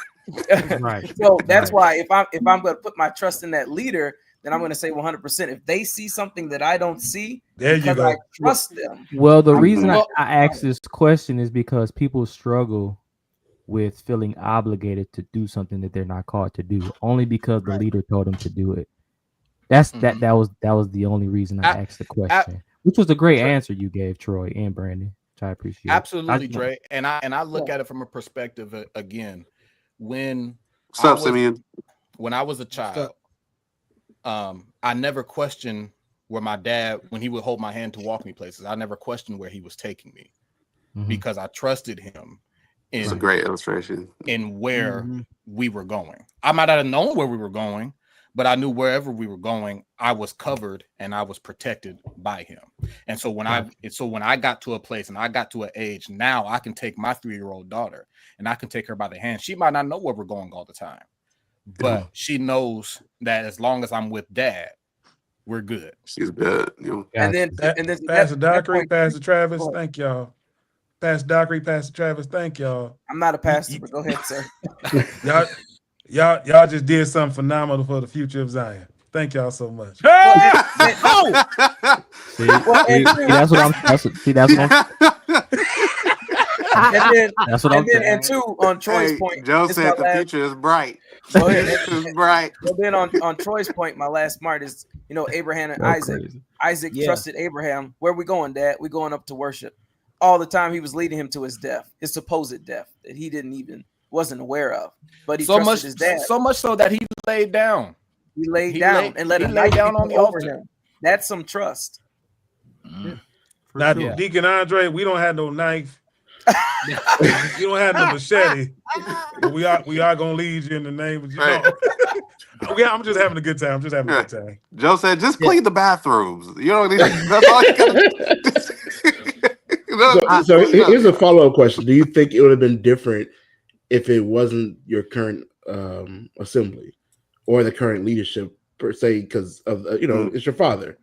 Speaker 3: Right.
Speaker 2: So that's why if I'm going to put my trust in that leader, then I'm going to say 100%. If they see something that I don't see,
Speaker 10: there you go.
Speaker 2: I trust them.
Speaker 3: Well, the reason I ask this question is because people struggle with feeling obligated to do something that they're not called to do, only because the leader told them to do it. That was the only reason I asked the question, which was a great answer you gave, Troy and Brandon, which I appreciate.
Speaker 5: Absolutely, Dre. And I look at it from a perspective again. When
Speaker 9: What's up, Simeon?
Speaker 5: When I was a child, I never questioned where my dad, when he would hold my hand to walk me places, I never questioned where he was taking me because I trusted him.
Speaker 9: It's a great illustration.
Speaker 5: In where we were going. I might not have known where we were going, but I knew wherever we were going, I was covered and I was protected by him. And so when I got to a place and I got to an age, now I can take my 3-year-old daughter and I can take her by the hand. She might not know where we're going all the time, but she knows that as long as I'm with dad, we're good.
Speaker 9: She's good.
Speaker 2: And then
Speaker 10: Pastor Dockery, Pastor Travis, thank y'all. Pastor Dockery, Pastor Travis, thank y'all.
Speaker 2: I'm not a pastor, but go ahead, sir.
Speaker 10: y'all just did something phenomenal for the future of Zion. Thank y'all so much.
Speaker 3: See, that's what I'm. See, that's what I'm.
Speaker 2: That's what I'm saying. And two, on Troy's point,
Speaker 9: Joe said the future is bright.
Speaker 2: Go ahead.
Speaker 9: It's bright.
Speaker 2: Well, then on Troy's point, my last part is, Abraham and Isaac. Crazy. Isaac trusted Abraham. Where are we going, Dad? We're going up to worship. All the time he was leading him to his death, his supposed death that he wasn't aware of. But he trusted his dad.
Speaker 5: So much so that he laid down.
Speaker 2: He laid down and let him lay down on the altar. That's some trust.
Speaker 10: Now, Deacon Andre, we don't have no knife. You don't have no machete. But we are gonna lead you in the name of I'm just having a good time.
Speaker 9: Joe said, just clean the bathrooms. You know, that's all you gotta
Speaker 4: So here's a follow-up question. Do you think it would have been different if it wasn't your current assembly or the current leadership per se, because of it's your father?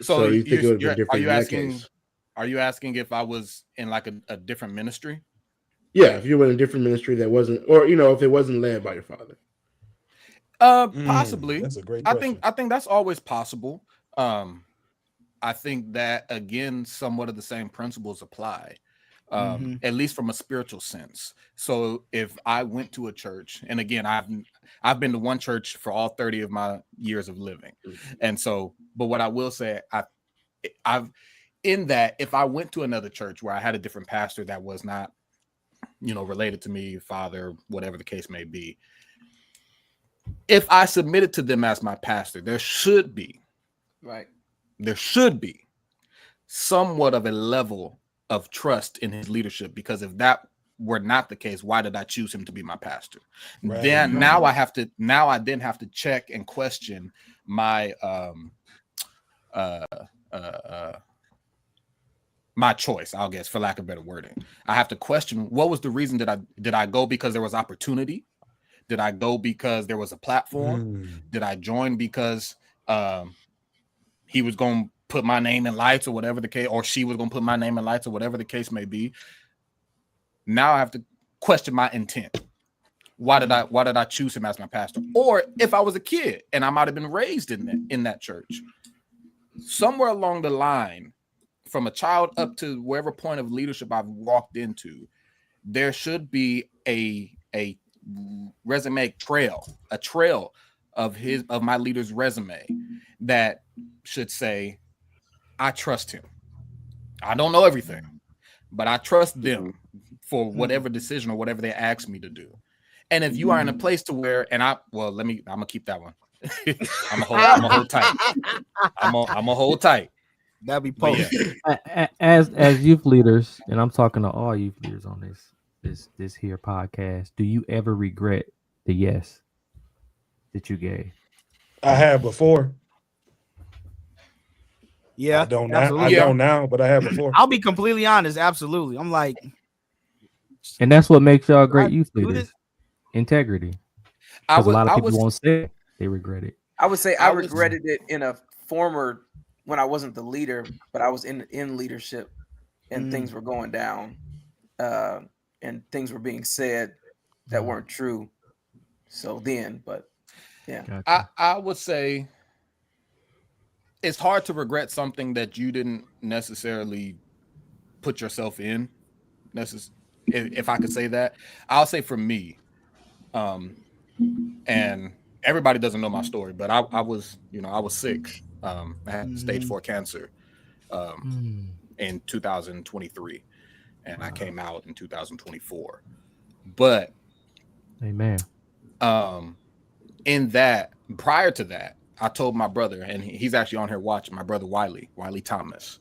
Speaker 5: So
Speaker 4: you think it would have been different in that case?
Speaker 5: Are you asking if I was in like a different ministry?
Speaker 4: Yeah, if you were in a different ministry that wasn't, or if it wasn't led by your father.
Speaker 5: Possibly.
Speaker 10: That's a great question.
Speaker 5: I think that's always possible. I think that again, somewhat of the same principles apply. at least from a spiritual sense. So if I went to a church, and again, I've been to one church for all 30 of my years of living. And so, but what I will say, I've in that, if I went to another church where I had a different pastor that was not, related to me, father, whatever the case may be, if I submitted to them as my pastor, there should be somewhat of a level of trust in his leadership, because if that were not the case, why did I choose him to be my pastor?
Speaker 10: Right.
Speaker 5: Then now I then have to check and question my my choice, I guess, for lack of better wording. I have to question, what was the reason did I go because there was opportunity? Did I go because there was a platform? Did I join because he was going to put my name in lights or whatever the case, or she was going to put my name in lights or whatever the case may be? Now I have to question my intent. Why did I choose him as my pastor? Or if I was a kid and I might have been raised in that church, somewhere along the line, from a child up to wherever point of leadership I've walked into, there should be a resume trail, a trail of my leader's resume that should say, I trust him. I don't know everything, but I trust them for whatever decision or whatever they ask me to do. And if you are in a place to where, I'm gonna keep that one. I'm gonna hold tight. I'm gonna hold tight.
Speaker 1: That'd be post.
Speaker 3: Yeah. As youth leaders, and I'm talking to all youth leaders on this here podcast, do you ever regret the yes that you gave?
Speaker 10: I have before.
Speaker 1: Yeah,
Speaker 10: I don't
Speaker 1: absolutely.
Speaker 10: now. I don't now, but I have before.
Speaker 1: I'll be completely honest. Absolutely. I'm like,
Speaker 3: and that's what makes y'all great youth leaders. Integrity. Because a lot of people won't say it. They regret it.
Speaker 2: I would say I regretted it in a former, when I wasn't the leader, but I was in leadership, and things were going down, and things were being said that weren't true. So then, but yeah,
Speaker 3: Gotcha.
Speaker 5: I would say it's hard to regret something that you didn't necessarily put yourself in. If I could say that, I'll say for me, and everybody doesn't know my story, but I was sick. I had stage 4 cancer in 2023, and I came out in 2024. But
Speaker 3: amen.
Speaker 5: In that, prior to that, I told my brother, and he's actually on here watching, my brother Wiley Thomas.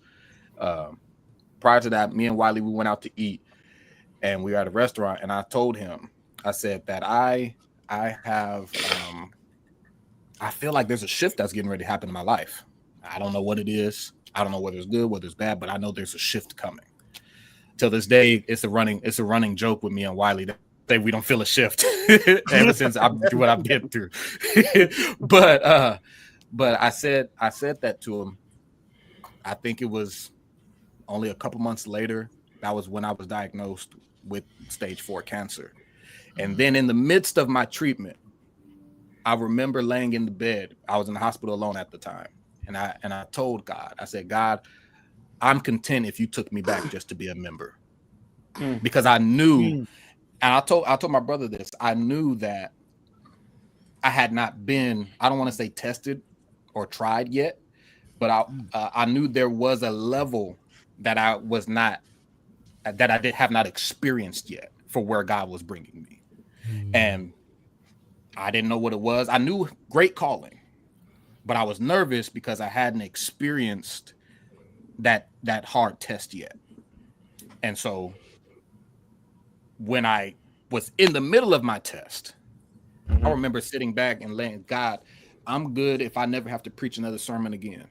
Speaker 5: Prior to that, me and Wiley, we went out to eat, and we were at a restaurant, and I told him, I said that I have I feel like there's a shift that's getting ready to happen in my life. I don't know what it is. I don't know whether it's good, whether it's bad, but I know there's a shift coming. Till this day, it's a running joke with me and Wiley that we don't feel a shift ever since I've through what I've been through. but I said that to him. I think it was only a couple months later. That was when I was diagnosed with stage 4 cancer. And then in the midst of my treatment, I remember laying in the bed. I was in the hospital alone at the time. And I told God, I said, God, I'm content if you took me back just to be a member. Because I knew, and I told my brother this, I knew that I had not been, I don't want to say tested or tried yet, but I knew there was a level that I have not experienced yet for where God was bringing me. And I didn't know what it was. I knew great calling, but I was nervous because I hadn't experienced that hard test yet. And so when I was in the middle of my test, I remember sitting back and laying, God, I'm good if I never have to preach another sermon again.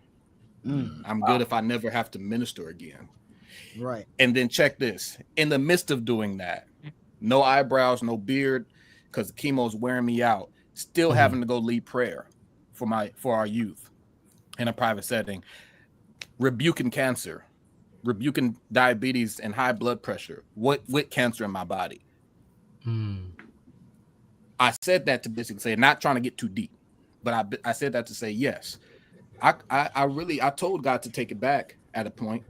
Speaker 5: I'm good if I never have to minister again.
Speaker 1: Right.
Speaker 5: And then check this. In the midst of doing that, no eyebrows, no beard, because the chemo's wearing me out, still having to go lead prayer for our youth in a private setting, rebuking cancer, rebuking diabetes and high blood pressure, with cancer in my body. I said that to basically say, not trying to get too deep, but I said that to say, yes, I told God to take it back at a point,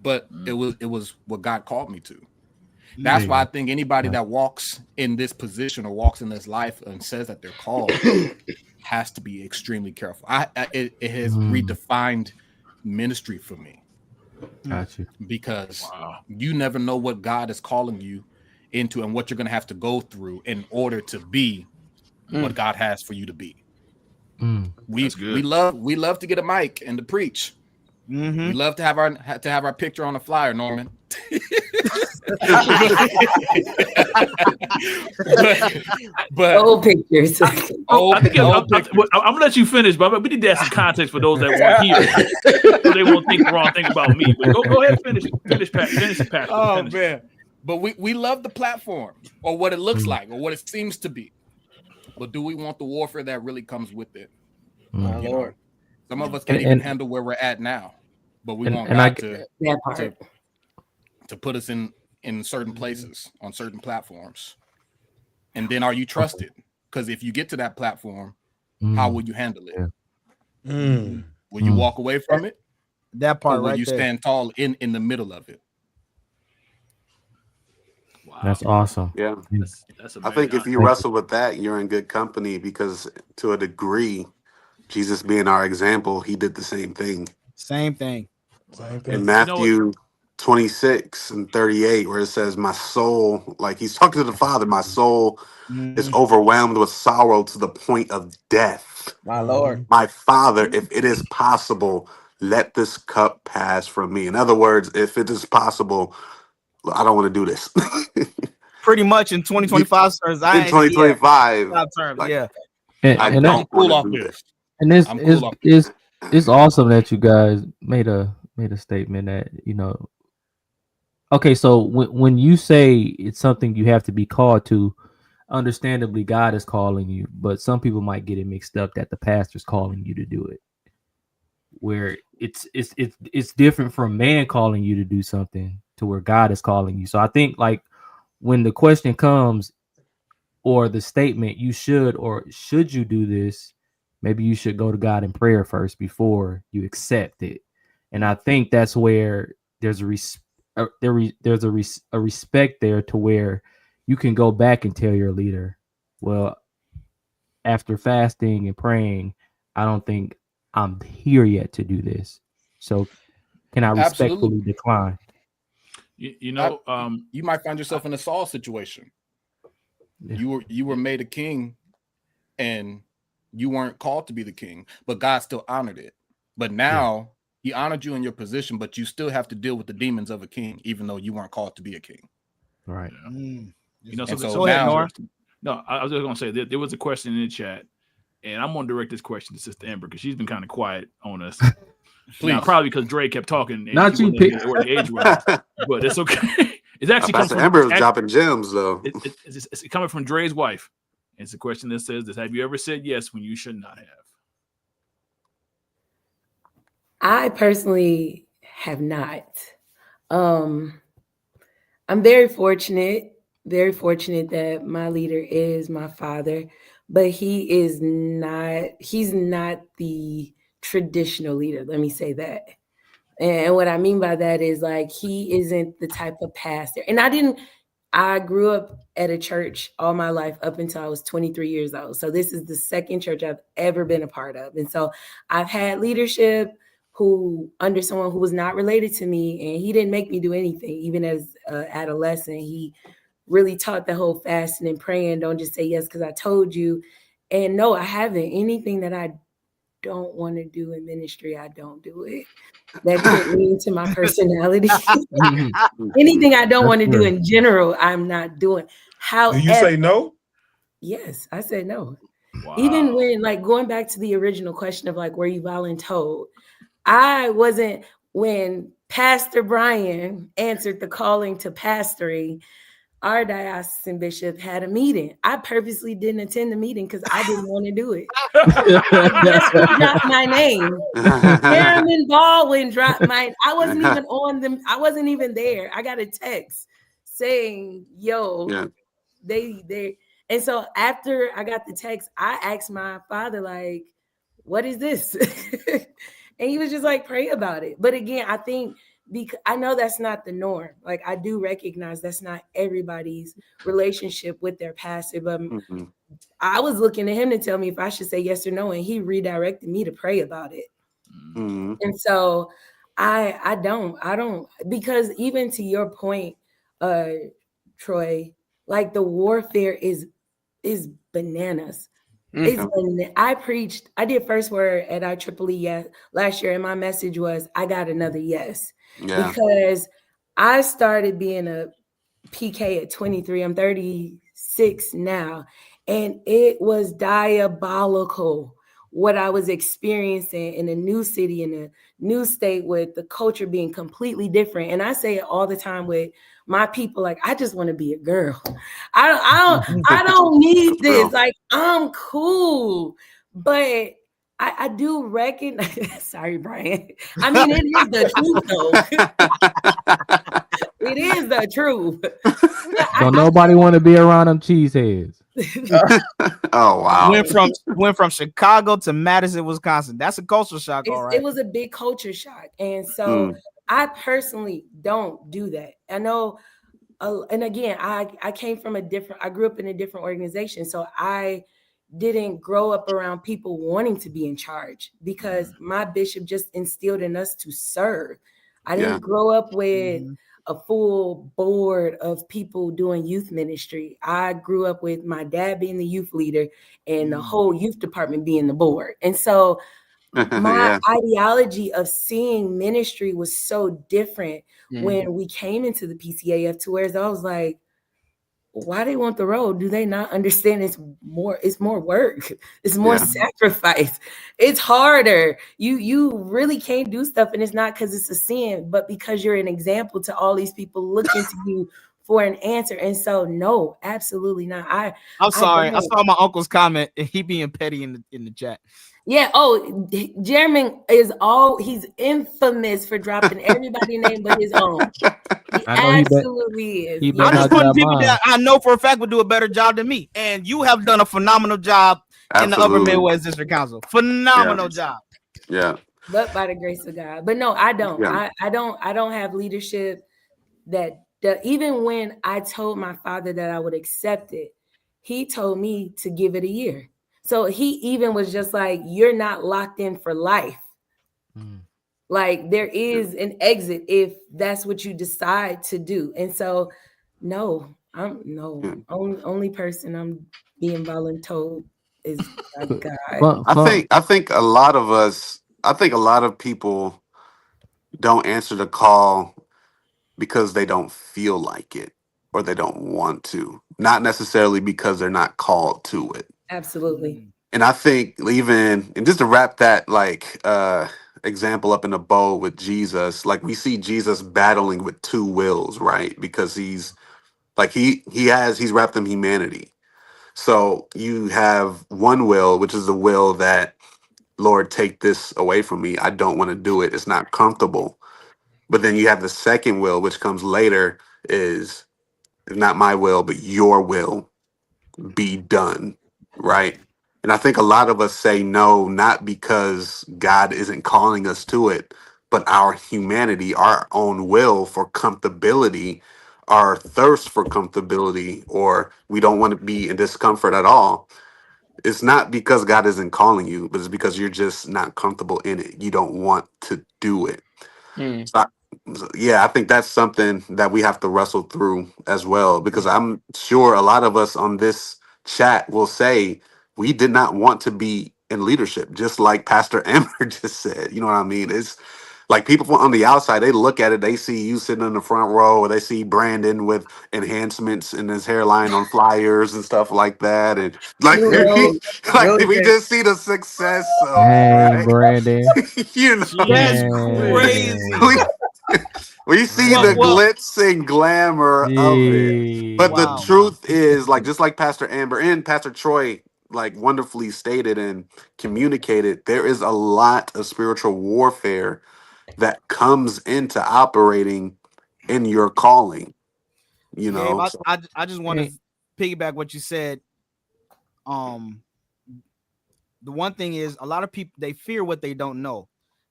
Speaker 5: but it was what God called me to. That's why I think anybody that walks in this position or walks in this life and says that they're called has to be extremely careful. It has redefined ministry for me.
Speaker 3: Got you.
Speaker 5: Because you never know what God is calling you into and what you're going to have to go through in order to be what God has for you to be. We love to get a mic and to preach. We love to have our picture on a flyer, Norman. but
Speaker 6: old pictures.
Speaker 7: I'm gonna let you finish, but we need to add some context for those that weren't here, so they won't think the wrong thing about me. But go ahead, finish, Pastor.
Speaker 5: Oh man, but we love the platform or what it looks like or what it seems to be, but do we want the warfare that really comes with it?
Speaker 2: My Lord,
Speaker 5: some of us can't even handle where we're at now, but we want God to put us in certain places on certain platforms. And then are you trusted? Because if you get to that platform, how will you handle it? Will you walk away from it?
Speaker 1: That part,
Speaker 5: or will
Speaker 1: right
Speaker 5: you
Speaker 1: there.
Speaker 5: stand tall in the middle of it?
Speaker 3: Wow. That's awesome.
Speaker 9: Yeah.
Speaker 8: That's
Speaker 9: I think if you wrestle with that, you're in good company, because to a degree, Jesus being our example, he did the same thing.
Speaker 1: Same thing.
Speaker 9: In Matthew 26 and 38, where it says, my soul, like he's talking to the Father, my soul is overwhelmed with sorrow to the point of death.
Speaker 2: my Lord,
Speaker 9: My Father, if it is possible, let this cup pass from me. In other words, if it is possible, I don't want to do this.
Speaker 1: Pretty much in 2025 terms.
Speaker 9: In 2025,
Speaker 1: terms, yeah.
Speaker 9: I don't want to do this.
Speaker 3: And it's awesome that you guys made a statement that, you know. Okay, so when you say it's something you have to be called to, understandably God is calling you, but some people might get it mixed up that the pastor's calling you to do it. Where it's different from man calling you to do something to where God is calling you. So I think, like, when the question comes or the statement, you should or should you do this, maybe you should go to God in prayer first before you accept it. And I think that's where there's a respect there to where you can go back and tell your leader, well, after fasting and praying, I don't think I'm here yet to do this. So can I respectfully decline?
Speaker 7: You know,
Speaker 5: you might find yourself in a Saul situation. Yeah. You were made a king and you weren't called to be the king, but God still honored it. But now he honored you in your position, but you still have to deal with the demons of a king, even though you weren't called to be a king.
Speaker 3: Right.
Speaker 7: You know,
Speaker 5: so now,
Speaker 7: no, I was just going to say that there was a question in the chat, and I'm going to direct this question to Sister Ember because she's been kind of quiet on us. Now, probably because Dre kept talking. And
Speaker 3: not you, pick
Speaker 7: or the age was, but it's okay. It's actually coming from
Speaker 9: Ember was dropping gems, though.
Speaker 7: It's coming from Dre's wife. It's a question that says this: have you ever said yes when you should not have?
Speaker 6: I personally have not. I'm very fortunate that my leader is my father, but he's not the traditional leader. Let me say that. And what I mean by that is, like, he isn't the type of pastor. And I grew up at a church all my life up until I was 23 years old. So this is the second church I've ever been a part of. And so I've had leadership who under someone who was not related to me, and he didn't make me do anything. Even as an adolescent, he really taught the whole fasting and praying. Don't just say yes because I told you. And no, I haven't. Anything that I don't want to do in ministry, I don't do it. That fit me into my personality. Anything I don't want to do in general, I'm not doing. However,
Speaker 10: do you say no?
Speaker 6: Yes, I said no.
Speaker 7: Wow.
Speaker 6: Even when, like, going back to the original question of, like, were you voluntold? I wasn't. When Pastor Brian answered the calling to pastoring, our diocesan bishop had a meeting. I purposely didn't attend the meeting because I didn't want to do it. Guess who dropped my name? Chairman Baldwin dropped mine. I wasn't even on them. I wasn't even there. I got a text saying, yo, they. And so after I got the text, I asked my father, like, what is this? And he was just like, pray about it. But again, I think because I know that's not the norm. Like, I do recognize that's not everybody's relationship with their pastor, but
Speaker 9: Mm-hmm.
Speaker 6: I was looking at him to tell me if I should say yes or no, and he redirected me to pray about it.
Speaker 9: Mm-hmm.
Speaker 6: And so I don't, because even to your point, Troy, like the warfare is bananas. I did first word at IEEE last year, and my message was, I got another yes.
Speaker 9: Yeah.
Speaker 6: Because I started being a PK at 23. I'm 36 now, and it was diabolical what I was experiencing in a new city, in a new state, with the culture being completely different. And I say it all the time with my people, like, I just want to be a girl. I don't need this. Like, I'm cool. But I do recognize, sorry, Brian. I mean, it is the truth, though. It is the truth.
Speaker 3: Don't nobody want to be around them cheeseheads.
Speaker 9: Oh wow!
Speaker 1: Went from Chicago to Madison, Wisconsin. That's a culture shock, all right.
Speaker 6: It was a big culture shock, and so I personally don't do that. I know, and again, I came from I grew up in a different organization, so I didn't grow up around people wanting to be in charge, because my bishop just instilled in us to serve. I didn't grow up with a full board of people doing youth ministry. I grew up with my dad being the youth leader and the whole youth department being the board. And so my ideology of seeing ministry was so different when we came into the PCAF, to where I was like, why they want the role? Do they not understand it's more work? It's more sacrifice. It's harder. You really can't do stuff, and it's not because it's a sin, but because you're an example to all these people looking to you for an answer. And so, no, absolutely not.
Speaker 1: I'm sorry. I saw my uncle's comment, and he being petty in the chat.
Speaker 6: Yeah. Oh, Jeremy he's infamous for dropping everybody's name but his own. He absolutely is.
Speaker 1: I'm just putting people that I know for a fact would do a better job than me. And you have done a phenomenal job in the Upper Midwest District Council. Phenomenal job.
Speaker 9: Yeah.
Speaker 6: But by the grace of God. But no, I don't.
Speaker 9: Yeah.
Speaker 6: I don't have leadership that even when I told my father that I would accept it, he told me to give it a year. So he even was just like, you're not locked in for life. Like, there is an exit if that's what you decide to do. And so, no, only person I'm being voluntold is God.
Speaker 9: I think a lot of people don't answer the call because they don't feel like it or they don't want to, not necessarily because they're not called to it.
Speaker 6: Absolutely.
Speaker 9: And I think and just to wrap that example up in a bow with Jesus, like we see Jesus battling with two wills, right? Because he's like he's wrapped in humanity. So you have one will, which is the will that, Lord, take this away from me. I don't want to do it. It's not comfortable. But then you have the second will, which comes later, is not my will, but your will be done, right? And I think a lot of us say no, not because God isn't calling us to it, but our humanity, our own will for comfortability, our thirst for comfortability, or we don't want to be in discomfort at all. It's not because God isn't calling you, but it's because you're just not comfortable in it. You don't want to do it. I think that's something that we have to wrestle through as well, because I'm sure a lot of us on this chat will say we did not want to be in leadership, just like Pastor Ember just said. You know what I mean? It's like people on the outside, they look at it, they see you sitting in the front row, or they see Brandon with enhancements in his hairline on flyers and stuff like that. And like, we just see the success of
Speaker 3: Brandon.
Speaker 9: you know,
Speaker 1: that's crazy.
Speaker 9: We see the glitz and glamour of it. But the truth is, like, just like Pastor Amber and Pastor Troy like wonderfully stated and communicated, there is a lot of spiritual warfare that comes into operating in your calling. You know,
Speaker 1: I just want to piggyback what you said. The one thing is, a lot of people, they fear what they don't know,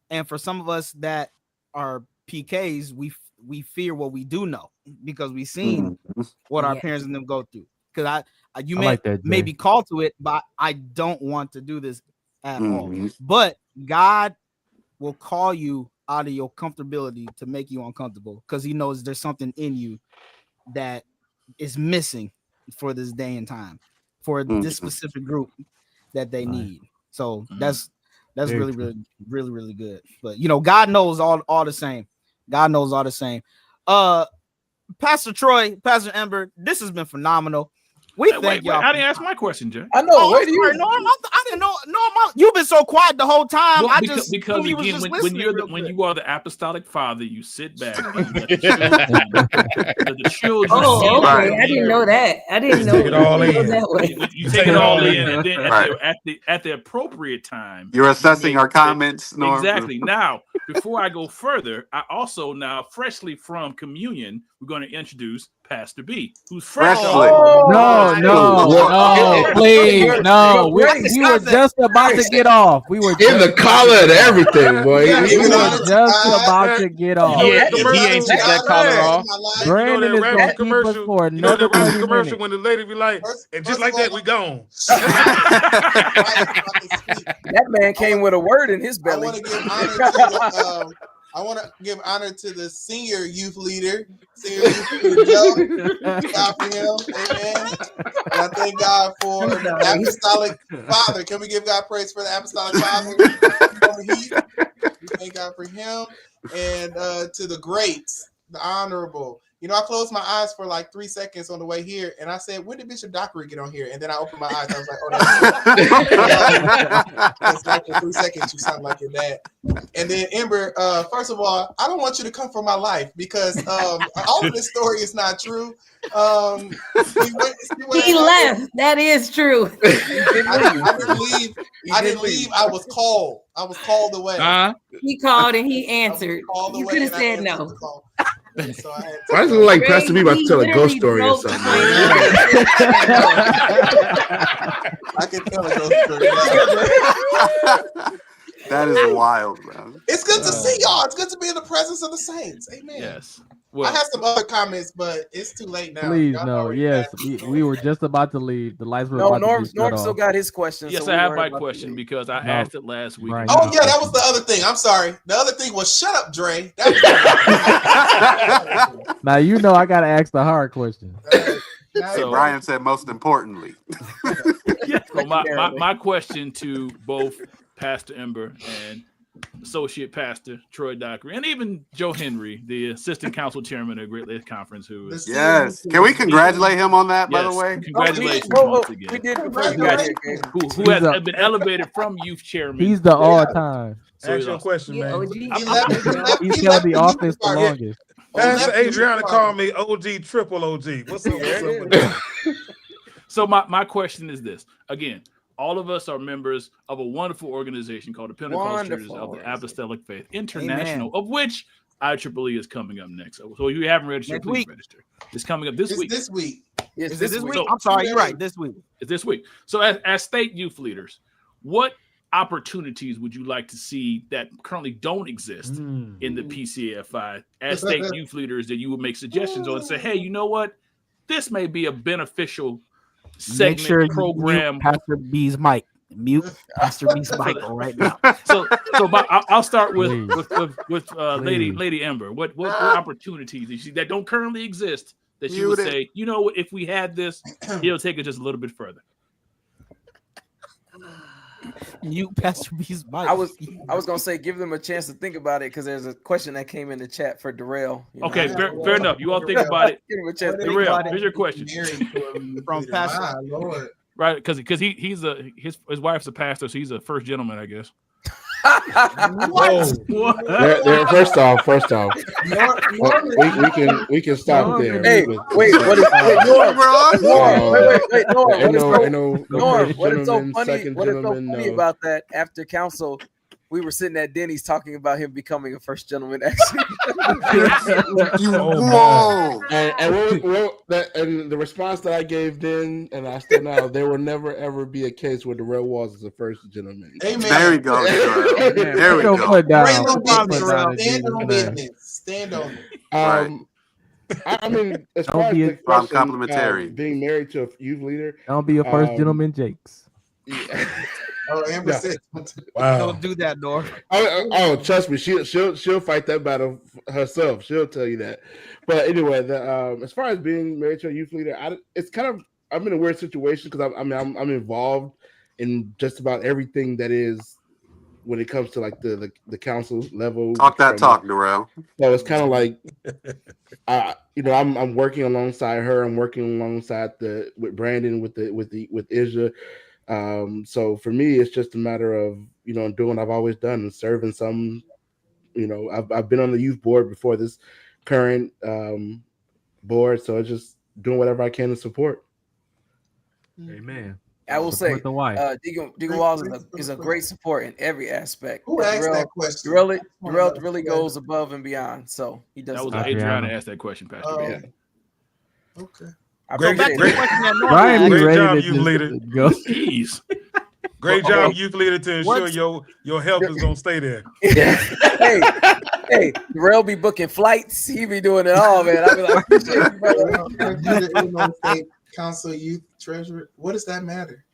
Speaker 1: and for some of us that are PKs, we fear what we do know because we've seen what our parents and them go through. Because you may be called to it, but I don't want to do this at all. But God will call you out of your comfortability to make you uncomfortable because he knows there's something in you that is missing for this day and time for this specific group that they need. So that's really good. But God knows all the same. God knows all the same. Pastor Troy, Pastor Ember, this has been phenomenal. Wait, y'all.
Speaker 7: I didn't ask my question, Jay.
Speaker 2: I know. I
Speaker 1: didn't know. You've been so quiet the whole time.
Speaker 7: Well, because again, when you are the apostolic father, you sit back. And let the children.
Speaker 6: Oh, okay. I didn't know that. I didn't know
Speaker 10: it all in.
Speaker 6: That way.
Speaker 7: You take it all in, and then at the appropriate time,
Speaker 9: you're assessing our comments. Norm.
Speaker 7: Exactly. Now, before I go further, I also now freshly from communion, we're going to introduce Pastor B, who's fresh.
Speaker 3: No, please, no. We were just about to get off. We were
Speaker 4: in the collar and everything, boy.
Speaker 3: We were just about to get off.
Speaker 11: He ain't took that collar off.
Speaker 3: Brandon is going to keep us for another
Speaker 10: commercial when the lady be like, and just like that, we gone.
Speaker 2: That man came with a word in his belly.
Speaker 12: I want to give honor to the senior youth leader, Joe. God for him, amen. And I thank God for the apostolic father. Can we give God praise for the apostolic father? We thank God for him. And to the greats, the honorable. I closed my eyes for like 3 seconds on the way here, and I said, "When did Bishop Dockery get on here?" And then I opened my eyes. I was like, "Oh, that's like for 3 seconds. You sound like your dad." And then Ember, first of all, I don't want you to come for my life because all of this story is not true.
Speaker 6: He left. That is true.
Speaker 12: I didn't leave. I was called. I was called away.
Speaker 6: He called and he answered. You could have said no.
Speaker 12: So I
Speaker 4: just look like Pastor B about to tell a ghost story or something.
Speaker 12: I can tell a ghost story.
Speaker 9: That is wild, man.
Speaker 12: It's good to see y'all. It's good to be in the presence of the saints. Amen.
Speaker 7: Yes.
Speaker 12: Well, I have some other comments, but it's too late now.
Speaker 3: Please, no. Yes, we were just about to leave. The lights were about to be shut
Speaker 2: Norm
Speaker 3: off.
Speaker 2: still got his question.
Speaker 7: Yes,
Speaker 2: so
Speaker 7: I have my question because I asked it last week.
Speaker 3: Right.
Speaker 12: Oh, yeah, that was the other thing. I'm sorry. The other thing was shut up, Dre. That
Speaker 3: was now, I got to ask the hard question.
Speaker 9: So Brian said most importantly.
Speaker 7: So my question to both Pastor Ember and Associate Pastor Troy Dockery, and even Joe Henry, the Assistant Council Chairman of Great Lakes Conference, who is
Speaker 9: Can we congratulate him on that? By the way,
Speaker 7: congratulations once again.
Speaker 2: We did before you got here,
Speaker 7: who has been elevated from youth chairman.
Speaker 3: He's the all-time.
Speaker 10: Ask your question, man.
Speaker 3: He's held the office the longest.
Speaker 10: Pastor Adriana called me OG, triple OG. What's up with that?
Speaker 7: So my question is this again. All of us are members of a wonderful organization called the Pentecostal Churches of the Apostolic Faith International, of which IEEE is coming up next. So if you haven't registered, please register. It's coming up this week.
Speaker 12: This week.
Speaker 1: Yes, is this week? So, I'm sorry, you're right. This week.
Speaker 7: It's this week. So as state youth leaders, what opportunities would you like to see that currently don't exist in the PCAFI as state youth leaders that you would make suggestions on and say, hey, you know what? This may be a beneficial segment,
Speaker 1: make sure
Speaker 7: program.
Speaker 1: You Pastor B's mic. Mute Pastor B's mic right now.
Speaker 7: So I'll start with Lady Ember. What opportunities you see that don't currently exist that you would say, you know what, if we had this, it'll take it just a little bit further.
Speaker 1: Mute Pastor B's mic.
Speaker 2: I was gonna say give them a chance to think about it because there's a question that came in the chat for Darrell.
Speaker 7: Okay, fair enough. You all think about it.
Speaker 2: Give him a chance.
Speaker 7: Darrell, here's your question.
Speaker 1: From Pastor.
Speaker 12: Lord.
Speaker 7: Right, because his wife's a pastor, so he's a first gentleman, I guess.
Speaker 4: What? First off, we can stop there.
Speaker 2: Hey, wait, Norm. What is so funny about that? After council, we were sitting at Denny's talking about him becoming a first gentleman. Actually,
Speaker 9: Whoa!
Speaker 4: And the response that I gave then, and I still now, there will never ever be a case where Darrell Walls is the first gentleman.
Speaker 12: Amen.
Speaker 9: There we go. There we go.
Speaker 12: Stand on it.
Speaker 4: I mean, as far as the
Speaker 9: I'm
Speaker 4: question,
Speaker 9: complimentary.
Speaker 4: being married to a youth leader,
Speaker 3: Don't be a first gentleman, Jakes.
Speaker 4: Yeah.
Speaker 12: Oh, Amber said,
Speaker 10: Wow.
Speaker 1: Don't do that, Nor.
Speaker 4: Oh, trust me, she'll fight that battle herself. She'll tell you that. But anyway, as far as being married to a youth leader, it's kind of, I'm in a weird situation because I'm involved in just about everything that is when it comes to like the council level.
Speaker 9: Talk, Darrell.
Speaker 4: So it's kind of like, I'm working alongside her. I'm working alongside with Brandon, with Isha. So for me, it's just a matter of doing what I've always done and serving some. I've been on the youth board before this current board, so it's just doing whatever I can to support.
Speaker 3: Amen.
Speaker 2: I will say,
Speaker 3: the wife.
Speaker 2: Deacon Walls is a great support in every aspect.
Speaker 12: Who asked that question?
Speaker 2: Darrell really goes above and beyond, so he does.
Speaker 7: That was Adriana asked that question, Pastor.
Speaker 12: Yeah. Okay.
Speaker 10: Great job, youth leader.
Speaker 7: Jeez.
Speaker 10: Great job, youth leader, to ensure your health is gonna stay there.
Speaker 2: Hey, Darrell be booking flights. He be doing it all, man. I be like,
Speaker 12: Illinois State Council Youth Treasurer. What does that matter?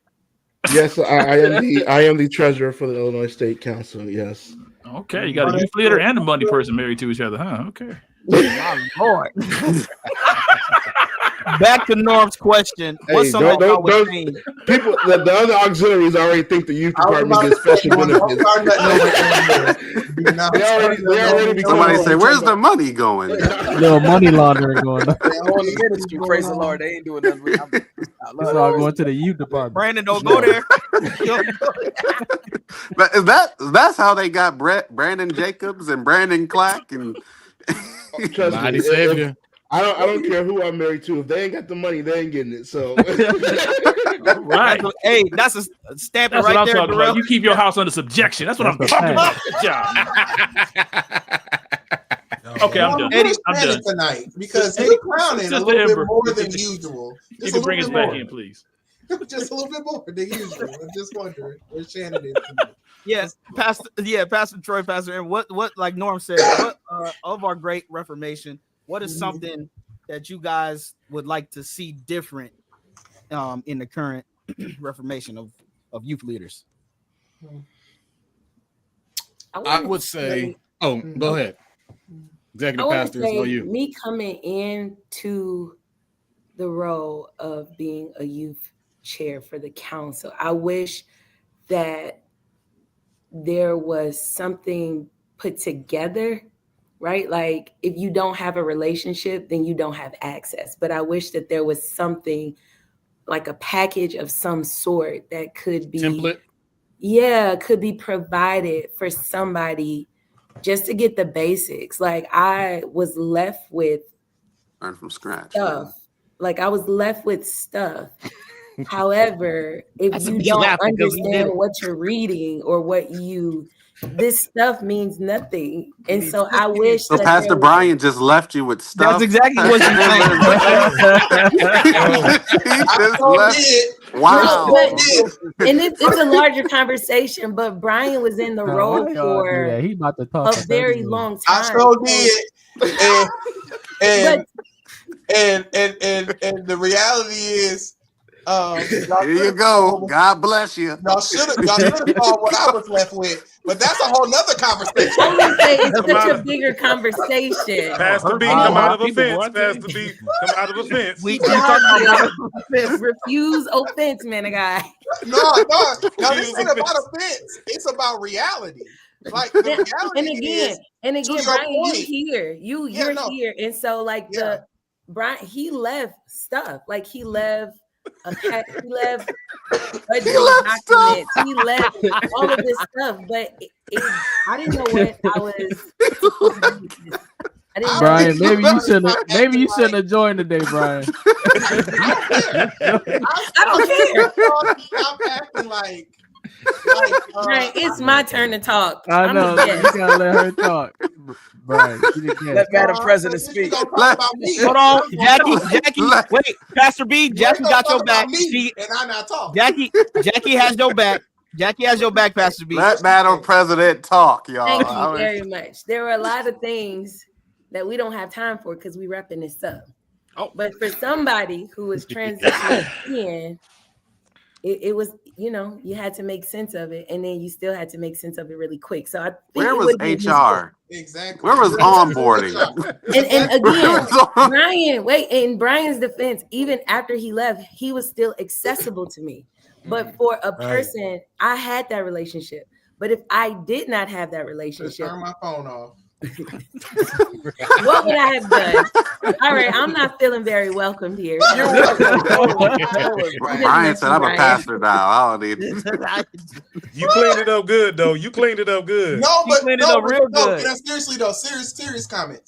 Speaker 4: Yes, I am the treasurer for the Illinois State Council. Yes.
Speaker 7: Okay, you got a youth leader and a money person married to each other, huh? Okay.
Speaker 1: My Lord. Back to Norm's question. What's something y'all would change?
Speaker 4: People, the other auxiliaries already think the youth department gets special benefits.
Speaker 9: Somebody say, "Where's the money going?"
Speaker 3: Little money laundering going on.
Speaker 2: Praise the Lord, they ain't doing nothing.
Speaker 3: It's all going to the youth department.
Speaker 1: Brandon, don't go there.
Speaker 9: But that's how they got Brandon Jacobs and Brandon Clack and
Speaker 4: Mighty Savior. I don't care who I'm married to. If they ain't got the money, they ain't getting it. So,
Speaker 7: right.
Speaker 1: Hey, that's a stamp
Speaker 7: That's
Speaker 1: right
Speaker 7: what I'm
Speaker 1: there,
Speaker 7: talking
Speaker 1: Darrell.
Speaker 7: about. You keep your house under subjection. That's what I'm talking about. Good job. Okay, I'm done. I'm done
Speaker 12: tonight because he's clowning a little bit more than usual.
Speaker 7: You can bring us back in, please.
Speaker 12: Just a little bit more than usual. I'm just wondering where Shannon is tonight.
Speaker 1: Yes, Pastor Troy, Pastor Aaron, what like Norm said, what of our great Reformation, what is something that you guys would like to see different in the current Reformation of youth leaders?
Speaker 5: I would say, go ahead. Executive Pastor, it's you.
Speaker 6: Me coming into the role of being a youth chair for the council, I wish that there was something put together, right? Like if you don't have a relationship, then you don't have access. But I wish that there was something like a package of some sort that could be
Speaker 5: template.
Speaker 6: Yeah, could be provided for somebody just to get the basics. Like I was left with
Speaker 9: learn from scratch
Speaker 6: stuff. Like I was left with stuff. However, if you don't understand what you're reading or this stuff means nothing. And so I wish
Speaker 9: so Pastor Brian just left you with stuff.
Speaker 1: That's exactly what you
Speaker 9: meant. Wow.
Speaker 6: And it's a larger conversation, but Brian was in the role for
Speaker 3: he about to talk
Speaker 6: a very long time.
Speaker 12: I so did. And the reality is,
Speaker 9: here you go. God bless you.
Speaker 12: Y'all should have called what I was left with, but that's a whole nother conversation.
Speaker 6: I would say it's such a bigger conversation.
Speaker 10: Pastor B, come out of offense. Pastor B, come out of offense.
Speaker 6: We refuse offense, man, a guy.
Speaker 12: No, this ain't about offense. It's about reality. Like the reality
Speaker 6: and again, Brian, you're here, and so like Brian, he left stuff. Like he left documents. He left all of this stuff, but I didn't know what I was.
Speaker 3: Brian, maybe you shouldn't have joined today, Brian.
Speaker 6: I don't care.
Speaker 12: Stop acting like
Speaker 6: Right, it's my turn to talk.
Speaker 3: I know. You gotta let her talk. Right.
Speaker 2: Let Madam President speak.
Speaker 1: Hold on, Jackie. Wait, Pastor B. Jackie got your back.
Speaker 12: And I not talk.
Speaker 1: Jackie has your back. Jackie has your back, Pastor B.
Speaker 9: Let Madam President talk, y'all.
Speaker 6: Thank you very much. There were a lot of things that we don't have time for because we wrapping this up.
Speaker 7: Oh,
Speaker 6: but for somebody who was transitioning in, it was, you had to make sense of it, and then you still had to make sense of it really quick. So I think
Speaker 9: where was HR?
Speaker 12: Exactly.
Speaker 9: Where was onboarding?
Speaker 6: and again, in Brian's defense, even after he left, he was still accessible to me. But for a person, I had that relationship. But if I did not have that relationship,
Speaker 12: turn my phone off.
Speaker 6: What would I have done? All right, I'm not feeling very welcomed here.
Speaker 9: Brian said, "I'm a pastor now. I don't need."
Speaker 10: You cleaned it up good, though. You cleaned it up good.
Speaker 12: No, but
Speaker 1: cleaned it up real good.
Speaker 12: Seriously though, serious comment.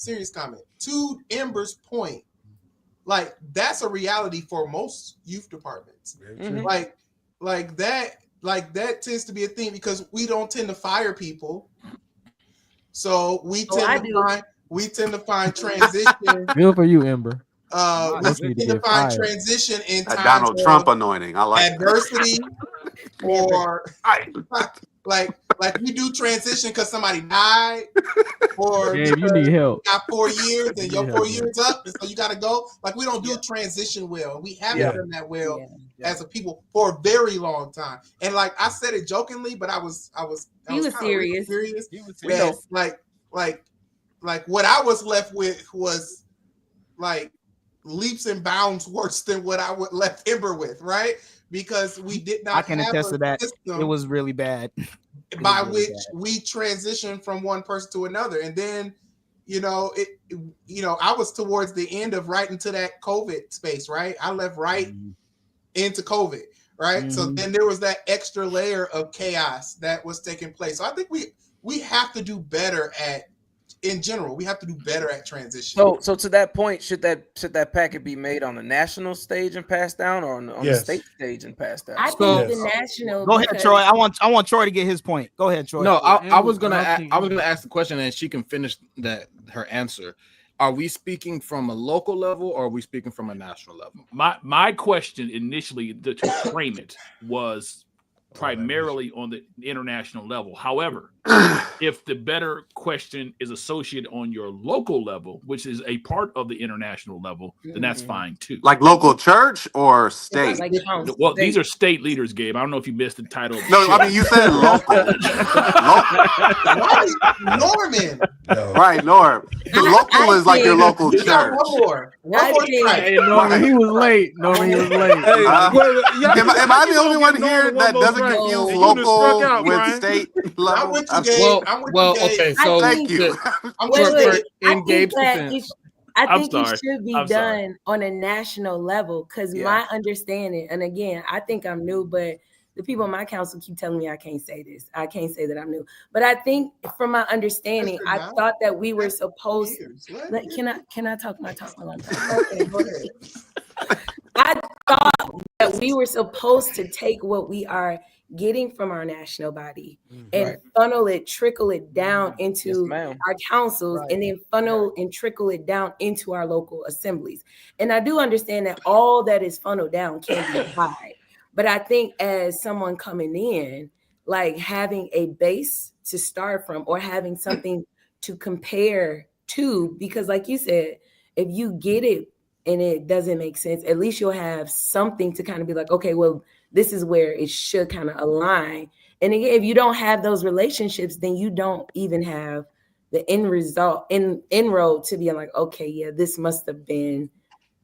Speaker 12: To Ember's point, like that's a reality for most youth departments. Like that tends to be a thing because we don't tend to fire people. So we tend to find transition.
Speaker 3: Good for you, Ember.
Speaker 12: We tend to find transition in
Speaker 9: a
Speaker 12: times
Speaker 9: Donald Trump anointing. I like
Speaker 12: adversity, or like we do transition because somebody died, or
Speaker 3: you need help.
Speaker 12: You got 4 years and your 4 years up, and so you got to go. Like we don't do transition well. We haven't done that well as a people for a very long time. And like I said it jokingly, but I was
Speaker 6: serious.
Speaker 12: Like what I was left with was like leaps and bounds worse than what I would left Ember with, right? Because we did not.
Speaker 1: I can attest to that. It was really bad.
Speaker 12: By which we transitioned from one person to another, and then I was towards the end of right into that COVID space, right? I left into COVID, right? So then there was that extra layer of chaos that was taking place. So I think we have to do better at. In general, we have to do better at transition.
Speaker 2: So to that point, should that packet be made on the national stage and passed down, or on the state stage and passed down?
Speaker 6: I think the national.
Speaker 1: Go ahead, Troy. I want Troy to get his point. Go ahead, Troy.
Speaker 5: No, I was gonna ask the question, and she can finish her answer. Are we speaking from a local level, or are we speaking from a national level?
Speaker 7: My question initially to frame it was primarily on the international level. However, if the better question is associated on your local level, which is a part of the international level, then that's fine too.
Speaker 9: Like local church or state?
Speaker 7: Well, these are state leaders, Gabe. I don't know if you missed the title.
Speaker 9: No, I mean you said local.
Speaker 12: Norman.
Speaker 9: Right, Norm. Local is like your local church.
Speaker 12: One more try.
Speaker 3: Hey, Norman, he was late.
Speaker 10: Hey,
Speaker 9: am I the only one here that doesn't confuse local with state level?
Speaker 5: Okay, so
Speaker 9: thank you.
Speaker 6: In Gabe's defense, I think it should be done on a national level because my understanding, and again, I think I'm new, but the people on my council keep telling me I can't say this. I can't say that I'm new, but I think from my understanding, I thought that we were supposed to. Can I talk my talk? Okay, go ahead. I thought that we were supposed to take what we are getting from our national body and trickle it down into our councils, and then funnel and trickle it down into our local assemblies. And I do understand that all that is funneled down can be applied. But I think as someone coming in, like having a base to start from or having something to compare to, because like you said, if you get it and it doesn't make sense, at least you'll have something to kind of be like, okay, well, this is where it should kind of align. And again, if you don't have those relationships, then you don't even have the inroad to be like, okay, yeah, this must have been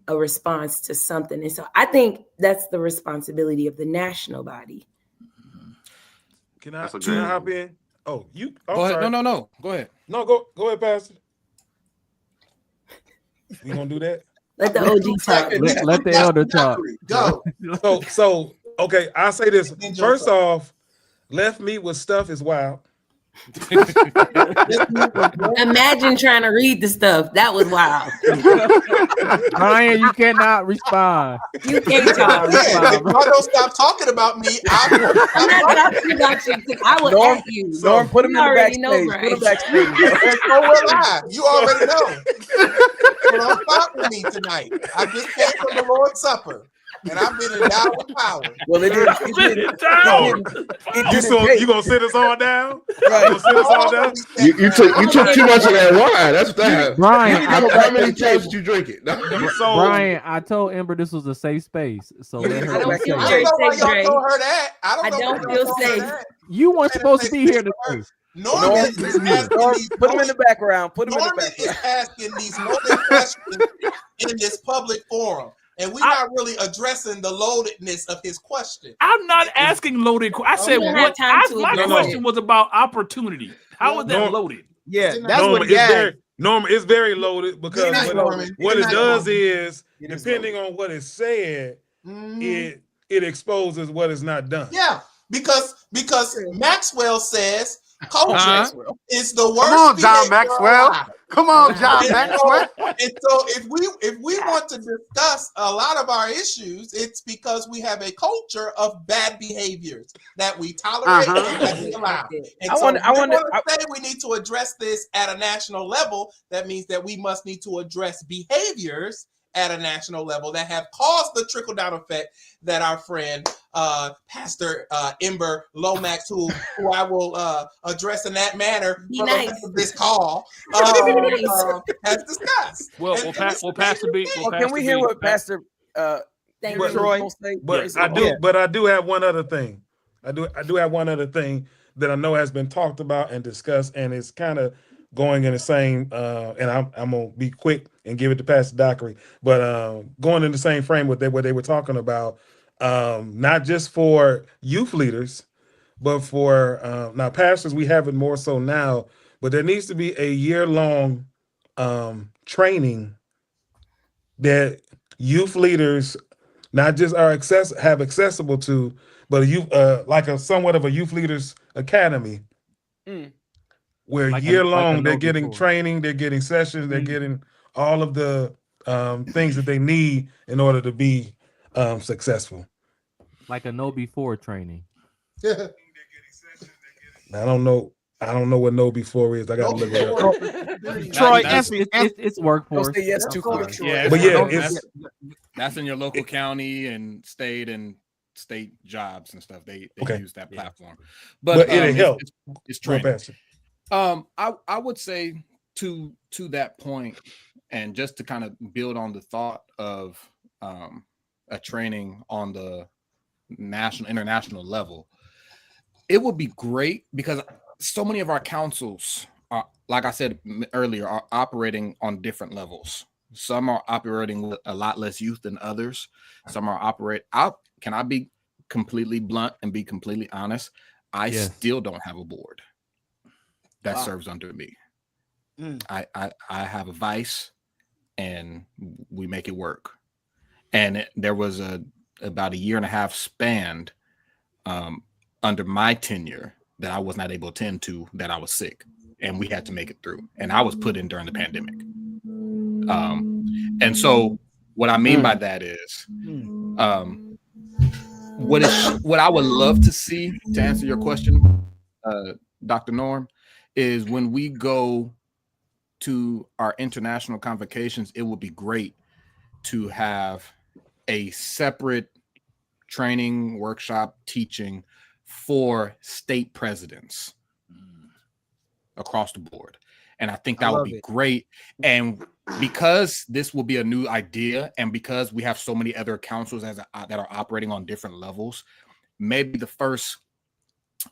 Speaker 6: a response to something. And so I think that's the responsibility of the national body.
Speaker 10: Can I hop in? Oh, you
Speaker 5: go ahead. No. Go ahead.
Speaker 10: No, go ahead, Pastor. You gonna do that?
Speaker 6: Let the OG talk.
Speaker 3: Let the elder talk.
Speaker 12: Go.
Speaker 10: So okay, I'll say this. First off, left meat with stuff is wild.
Speaker 6: Imagine trying to read the stuff. That was wild.
Speaker 3: Brian, you cannot respond.
Speaker 6: You can't talk.
Speaker 12: If y'all don't stop talking about me,
Speaker 6: I'm not talking about you because I was
Speaker 2: Norm,
Speaker 6: at you.
Speaker 2: Norm, put him
Speaker 6: You
Speaker 2: in the
Speaker 6: already know,
Speaker 2: backstage. Put him backstage.
Speaker 12: And so will I. You already know. So don't stop with me tonight. I just came from the Lord's Supper. And I've been endowed with power.
Speaker 2: Well, it didn't.
Speaker 10: You gonna sit us all down?
Speaker 2: Right.
Speaker 10: You gonna sit us all down?
Speaker 4: You took too much of that wine. That's what that happened.
Speaker 3: Brian,
Speaker 4: How many times did you drink it?
Speaker 3: Brian, I told Ember this was a safe space, so let her.
Speaker 6: I don't feel
Speaker 12: I
Speaker 6: very
Speaker 12: don't know why
Speaker 6: safe,
Speaker 12: y'all
Speaker 6: Dre.
Speaker 12: told her that.
Speaker 6: I don't feel safe.
Speaker 3: You weren't supposed to be here today.
Speaker 12: Norman is asking
Speaker 2: put him in the background. Put him in the
Speaker 12: Norman is
Speaker 2: background.
Speaker 12: asking these loaded questions in this public forum. And we're not really addressing the loadedness of his question.
Speaker 7: I'm not asking loaded. I said what? My question was about opportunity. How was that loaded?
Speaker 1: Yeah,
Speaker 10: that's what Norman is very loaded because what it does is, depending on what is said, it exposes what is not done.
Speaker 12: Yeah, because Maxwell says culture is the worst.
Speaker 8: Come on, John
Speaker 12: behavior
Speaker 8: Maxwell.
Speaker 12: alive.
Speaker 8: Come on, John Maxwell.
Speaker 12: And so if we want to discuss a lot of our issues, it's because we have a culture of bad behaviors that we tolerate and that we allow. And I want to say we need to address this at a national level. That means that we must need to address behaviors at a national level that have caused the trickle-down effect that our friend Pastor Ember Lomax, who I will address in that manner for the rest of this call, has discussed.
Speaker 7: Pastor B.
Speaker 2: Can we hear what Pastor Troy say?
Speaker 10: But I do have one other thing. I do have one other thing that I know has been talked about and discussed, and it's kind of going in the same, and I'm gonna be quick and give it to Pastor Dockery, but going in the same frame with what they were talking about, not just for youth leaders, but for now pastors. We have it more so now, but there needs to be a year-long training that youth leaders not just have accessible to, but like a somewhat of a youth leaders academy. Where year-long they're getting training, they're getting sessions, they're getting all of the things that they need in order to be successful.
Speaker 3: Like a know before training.
Speaker 10: I don't know what know before is. I gotta look it up.
Speaker 1: Troy,
Speaker 3: it's workforce.
Speaker 2: Don't say yes too quick.
Speaker 5: Yeah,
Speaker 10: but yeah,
Speaker 5: that's in your local county and state jobs and stuff. They use that platform. But
Speaker 10: it'll help.
Speaker 5: It's training. I would say to that point, and just to kind of build on the thought of a training on the international level, it would be great because so many of our councils are, like I said earlier, are operating on different levels. Some are operating with a lot less youth than others. Some are can I be completely blunt and be completely honest? I still don't have a board that serves under me. I have a vice and we make it work. And there was about a year and a half span under my tenure that I was not able to attend to, that I was sick, and we had to make it through. And I was put in during the pandemic. And so what I mean by that is what I would love to see, to answer your question, Dr. Norm, is when we go to our international convocations, it would be great to have a separate training, workshop, teaching for state presidents across the board. And I think that would be great. And because this will be a new idea, and because we have so many other councils that are operating on different levels, maybe the first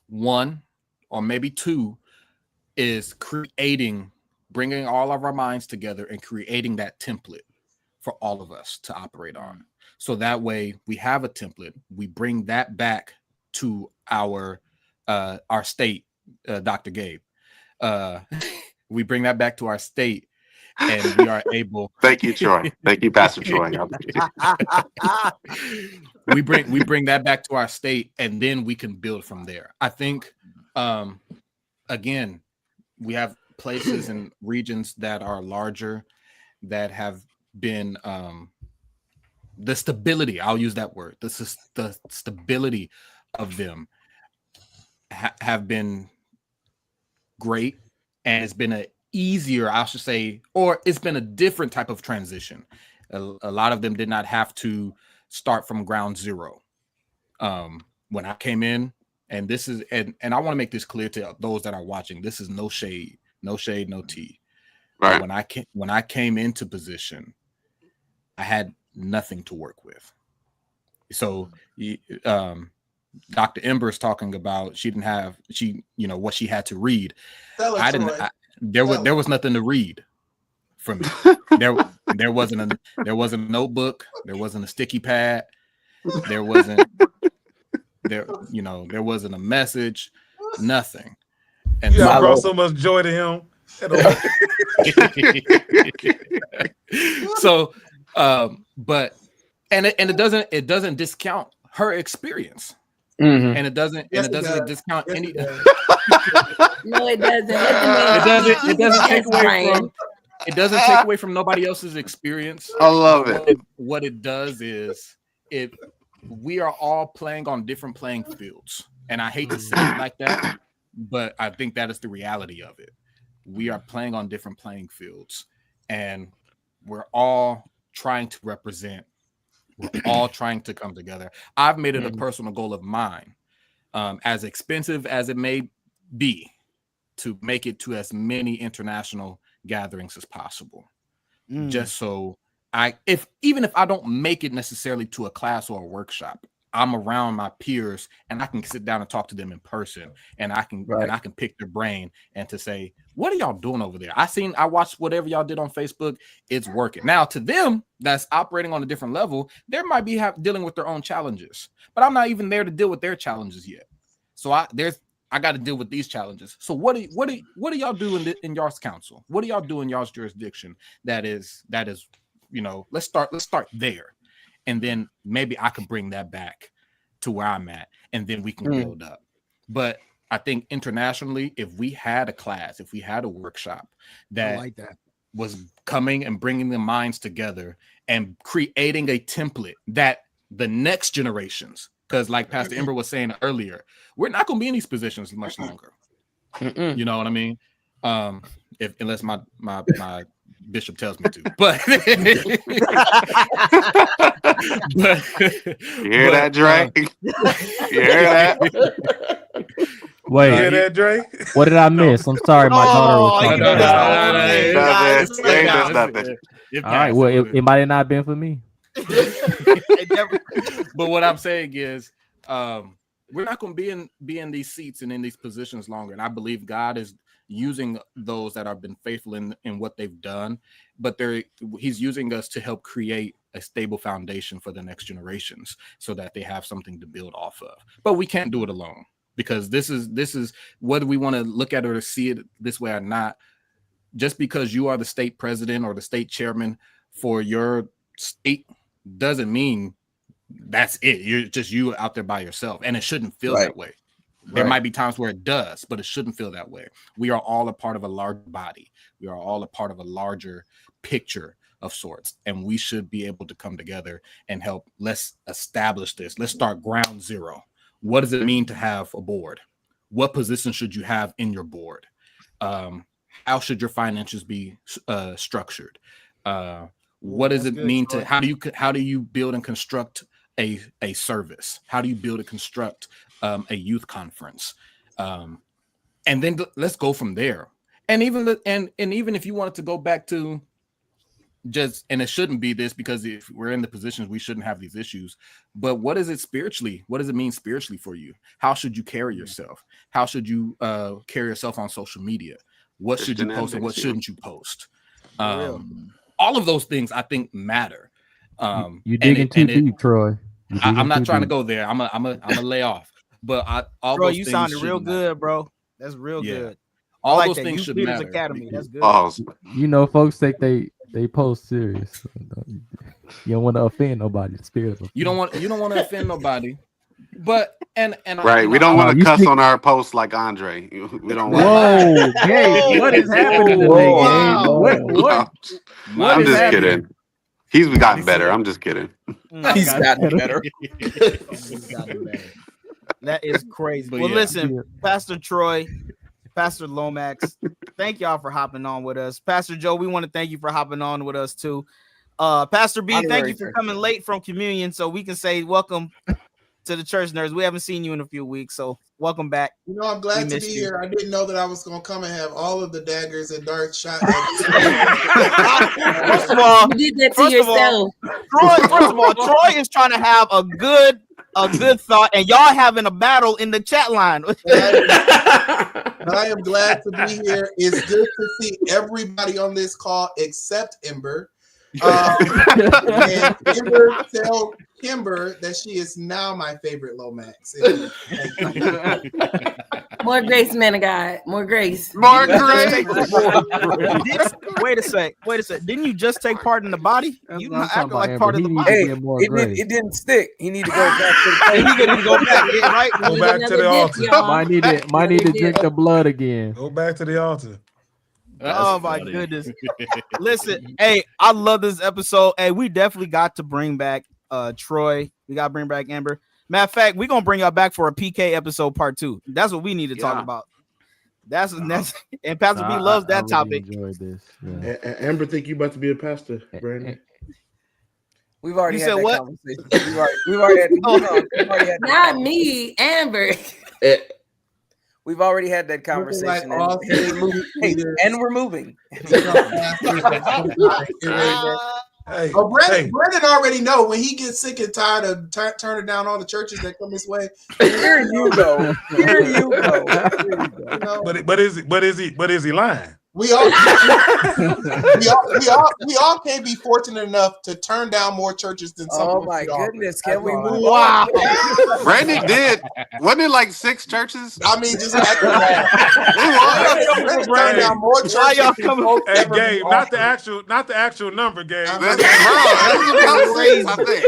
Speaker 5: one or maybe two is bringing all of our minds together and creating that template for all of us to operate on. So that way we have a template, we bring that back to our state, Dr. Gabe. We bring that back to our state, and we are able.
Speaker 9: Thank you, Troy. Thank you, Pastor Troy.
Speaker 5: we bring that back to our state, and then we can build from there. I think again, we have places and regions that are larger that have been the stability. I'll use that word. This is the stability of them have been great, and it's been a easier, I should say, or it's been a different type of transition. A lot of them did not have to start from ground zero. When I came in, and this is, and I want to make this clear to those that are watching, this is no shade, no tea.
Speaker 9: Right.
Speaker 5: When I came into position, I had nothing to work with. So, Dr. Ember is talking about what she had to read. There was nothing to read for me. There wasn't a notebook, there wasn't a sticky pad, there wasn't a message, nothing. And
Speaker 10: you have brought so much joy to him.
Speaker 5: So, but it doesn't discount her experience.
Speaker 2: Mm-hmm.
Speaker 5: And it doesn't discount any.
Speaker 6: No, it doesn't.
Speaker 5: It doesn't take away from. It doesn't take away from nobody else's experience.
Speaker 9: I love it.
Speaker 5: What it does is we are all playing on different playing fields, and I hate to say it like that, but I think that is the reality of it. We are playing on different playing fields, and we're all trying to represent. We're all trying to come together. I've made it a personal goal of mine, as expensive as it may be, to make it to as many international gatherings as possible. Just so even if I don't make it necessarily to a class or a workshop, I'm around my peers and I can sit down and talk to them in person, and I can pick their brain and to say, what are y'all doing over there? I watched whatever y'all did on Facebook. It's working. Now, to them that's operating on a different level, they might be dealing with their own challenges, but I'm not even there to deal with their challenges yet. So I got to deal with these challenges. So what do y'all do in y'all's council? What do y'all do in y'all's jurisdiction? That is, let's start there. And then maybe I could bring that back to where I'm at, and then we can build up. But I think internationally, if we had a class, if we had a workshop that was coming and bringing the minds together and creating a template that the next generations, because like Pastor Ember was saying earlier, we're not going to be in these positions much longer. You know what I mean? Unless my bishop tells me to, but you
Speaker 9: hear that, Dre? You hear that?
Speaker 3: Wait,
Speaker 10: hear that, Dre?
Speaker 3: What did I miss? I'm sorry, my daughter was
Speaker 9: nothing.
Speaker 3: All right, well, it might have not been for me.
Speaker 5: But what I'm saying is, we're not going to be in these seats and in these positions longer. And I believe God is using those that have been faithful in what they've done, but he's using us to help create a stable foundation for the next generations so that they have something to build off of. But we can't do it alone, because this is whether we want to look at it or see it this way or not. Just because you are the state president or the state chairman for your state doesn't mean that's it. You're just you out there by yourself, and it shouldn't feel that way. There might be times where it does, but it shouldn't feel that way. We are all a part of a large body. We are all a part of a larger picture of sorts, and we should be able to come together and help. Let's establish this. Let's start ground zero. What does it mean to have a board? What position should you have in your board? How should your finances be structured? What does it mean to how do you build and construct a service? How do you build and construct a youth conference? And then let's go from there. And even even if you wanted to go back to and it shouldn't be this, because if we're in the positions, we shouldn't have these issues. But what is it spiritually? What does it mean spiritually for you? How should you carry yourself? How should you carry yourself on social media? What should you post and what shouldn't you post? All of those things I think matter.
Speaker 3: You digging too deep, Troy.
Speaker 5: I'm not trying to go there. I'm a lay off. But
Speaker 1: bro, you sounded real good, bro. That's real good.
Speaker 5: All
Speaker 1: like
Speaker 5: those
Speaker 1: that.
Speaker 5: things
Speaker 1: Youth
Speaker 5: should
Speaker 1: Leaders
Speaker 5: matter.
Speaker 1: Academy. That's good.
Speaker 3: You know, folks think they post serious. You don't want to offend nobody. The spirit of
Speaker 5: you don't want to offend nobody. But and
Speaker 9: Right, we don't want to cuss on our posts like Andre. We don't want.
Speaker 3: Whoa, Gabe, what is happening today, Gabe? What
Speaker 9: I'm
Speaker 3: is
Speaker 9: just
Speaker 3: happening?
Speaker 9: kidding. He's gotten better. I'm just kidding.
Speaker 2: He's gotten better.
Speaker 1: He's gotten better. That is crazy.
Speaker 5: But
Speaker 1: Well,
Speaker 5: yeah.
Speaker 1: listen, Pastor Troy, Pastor Lomax, thank y'all for hopping on with us. Pastor Joe, we want to thank you for hopping on with us too. Pastor B, thank you for coming late from communion so we can say welcome to the church nerds. We haven't seen you in a few weeks, so welcome back.
Speaker 12: You know, I'm glad
Speaker 1: We
Speaker 12: to
Speaker 1: missed
Speaker 12: be
Speaker 1: you.
Speaker 12: here. I didn't know that I was going to come and have all of the daggers and darts shot.
Speaker 1: First of all,
Speaker 6: You did that to
Speaker 1: first of all,
Speaker 6: yourself.
Speaker 1: First of all, Troy is trying to have a good thought, and y'all having a battle in the chat line.
Speaker 12: But I am glad to be here. It's good to see everybody on this call except Ember. And Ember tell Kimber that she is now my favorite Lomax.
Speaker 6: More grace, man of God. More grace.
Speaker 9: More grace.
Speaker 1: Wait a sec. Didn't you just take part in the body? You not acting like part of the body.
Speaker 2: Hey, it didn't stick. He need to go back to the
Speaker 1: He need to go back, yeah, right?
Speaker 10: Go back to the altar.
Speaker 3: Might need to drink the blood again.
Speaker 10: Go back to the altar.
Speaker 1: Oh my goodness. Listen, hey, I love this episode. Hey, we definitely got to bring back Troy. We got to bring back Ember. Matter of fact, we're gonna bring y'all back for a PK episode part 2. That's what we need to talk about. That's and Pastor B loves that
Speaker 3: really
Speaker 1: topic.
Speaker 3: Enjoyed this. Yeah.
Speaker 4: Amber think you about to be a pastor, Brandon.
Speaker 2: We've already
Speaker 1: You
Speaker 2: had
Speaker 1: said
Speaker 2: that
Speaker 1: what?
Speaker 2: conversation. We've already had
Speaker 6: Not me, Amber.
Speaker 2: We've already had that conversation.
Speaker 12: Like all
Speaker 2: and we're moving.
Speaker 10: Hey,
Speaker 12: Oh, Brandon already know when he gets sick and tired of turning down all the churches that come his way.
Speaker 2: Here you go. Here you go.
Speaker 12: You know,
Speaker 10: but is he lying?
Speaker 12: we all can't be fortunate enough to turn down more churches than some.
Speaker 2: Oh my goodness! Can we move
Speaker 1: Wow.
Speaker 2: on?
Speaker 9: Brandon did. Wasn't it like 6 churches?
Speaker 12: I mean, just Brandon turned down more churches.
Speaker 1: Why y'all
Speaker 12: than
Speaker 1: coming?
Speaker 12: folks
Speaker 10: Hey,
Speaker 12: ever
Speaker 10: Gabe,
Speaker 12: been
Speaker 10: not the
Speaker 12: offered.
Speaker 10: actual number, Gabe.
Speaker 9: That's about 6, I think.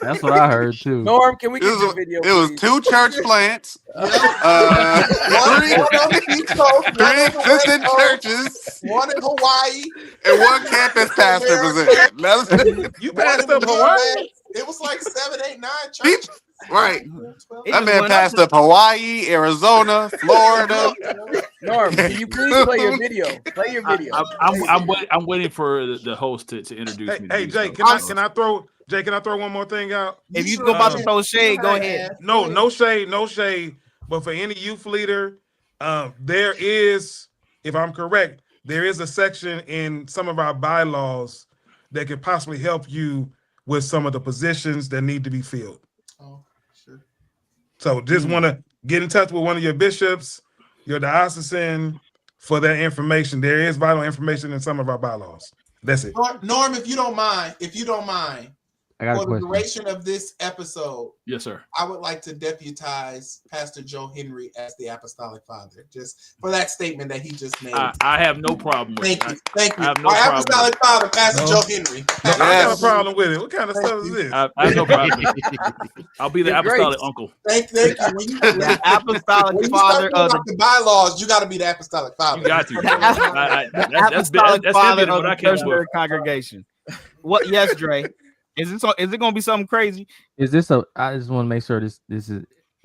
Speaker 3: That's what I heard too.
Speaker 2: Norm, can we
Speaker 9: It
Speaker 2: get
Speaker 9: was,
Speaker 2: your video?
Speaker 9: it was
Speaker 2: please?
Speaker 9: 2 church plants,
Speaker 12: One
Speaker 9: 3
Speaker 12: on the East Coast, one on the West
Speaker 9: existing
Speaker 12: Coast,
Speaker 9: churches,
Speaker 12: one in Hawaii.
Speaker 9: and 1 campus pastor position.
Speaker 10: You
Speaker 12: one
Speaker 10: passed
Speaker 12: in
Speaker 10: up Hawaii?
Speaker 12: Midwest. It was like 7, 8, 9 churches.
Speaker 9: Right.
Speaker 1: It
Speaker 9: That
Speaker 1: just
Speaker 9: man
Speaker 1: went
Speaker 9: passed
Speaker 1: up
Speaker 9: up Hawaii, Arizona, Florida.
Speaker 2: Norm, can you please play your video? Play your video.
Speaker 7: I'm waiting for the host to introduce me.
Speaker 10: Hey,
Speaker 7: to
Speaker 10: Jay,
Speaker 7: these
Speaker 10: can
Speaker 7: folks.
Speaker 10: I throw one more thing out?
Speaker 1: If you go about to throw shade, go ahead.
Speaker 10: No shade. But for any youth leader, there is, if I'm correct, there is a section in some of our bylaws that could possibly help you with some of the positions that need to be filled.
Speaker 12: Oh, sure.
Speaker 10: So just want to get in touch with one of your bishops, your diocesan, for that information. There is vital information in some of our bylaws. That's it.
Speaker 12: Norm, if you don't mind,
Speaker 3: I got a
Speaker 12: for the
Speaker 3: question.
Speaker 12: duration of this episode,
Speaker 7: Yes, sir.
Speaker 12: I would like to deputize Pastor Joe Henry as the Apostolic Father, just for that statement that he just made.
Speaker 7: I have no problem with
Speaker 12: Thank
Speaker 7: it.
Speaker 12: you. Thank you.
Speaker 7: I have no
Speaker 12: Our
Speaker 7: problem
Speaker 12: Apostolic Father, Pastor Joe Henry.
Speaker 10: No, I have a problem with it. What kind of stuff is this?
Speaker 7: I have no problem. I'll be the
Speaker 2: You're
Speaker 7: apostolic
Speaker 2: great.
Speaker 7: uncle.
Speaker 12: Thank you. When you,
Speaker 1: The apostolic
Speaker 12: when you
Speaker 1: father
Speaker 12: start
Speaker 1: of
Speaker 12: talking about the bylaws, you got to be the Apostolic Father.
Speaker 7: You got to.
Speaker 1: the apostolic
Speaker 7: That's
Speaker 1: father
Speaker 7: heavier than
Speaker 1: of
Speaker 7: what I
Speaker 1: the
Speaker 7: came
Speaker 1: Church
Speaker 7: with.
Speaker 1: Nerd congregation. What? Yes, Dre. Is it going to be something crazy?
Speaker 3: Is this I just want to make sure this is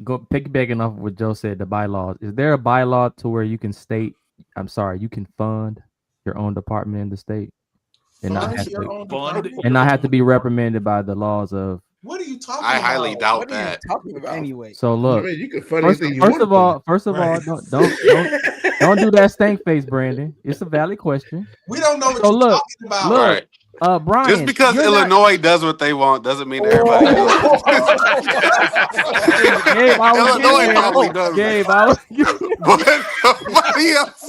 Speaker 3: piggybacking off of what Joe said, the bylaws. Is there a bylaw to where you can you can fund your own department in the state and not have to be reprimanded by the laws of?
Speaker 12: What are you talking
Speaker 9: I
Speaker 12: about?
Speaker 9: highly doubt
Speaker 2: What are you
Speaker 9: that.
Speaker 2: talking about?
Speaker 1: Anyway.
Speaker 3: So look,
Speaker 4: I mean, you can fund
Speaker 3: first
Speaker 4: anything you
Speaker 3: of
Speaker 4: want
Speaker 3: all,
Speaker 10: Right.
Speaker 3: don't do that stank face, Brandon. It's a valid question.
Speaker 12: We don't know what
Speaker 3: So
Speaker 12: you're
Speaker 3: look,
Speaker 12: talking about.
Speaker 3: look,
Speaker 9: Right.
Speaker 3: Brian.
Speaker 9: Just because
Speaker 3: you're not-
Speaker 9: Illinois does what they want doesn't mean everybody else.
Speaker 3: Gabe, I was
Speaker 9: Illinois
Speaker 3: getting
Speaker 9: probably
Speaker 3: there.
Speaker 9: does.
Speaker 3: Gabe, I was.
Speaker 9: But nobody else.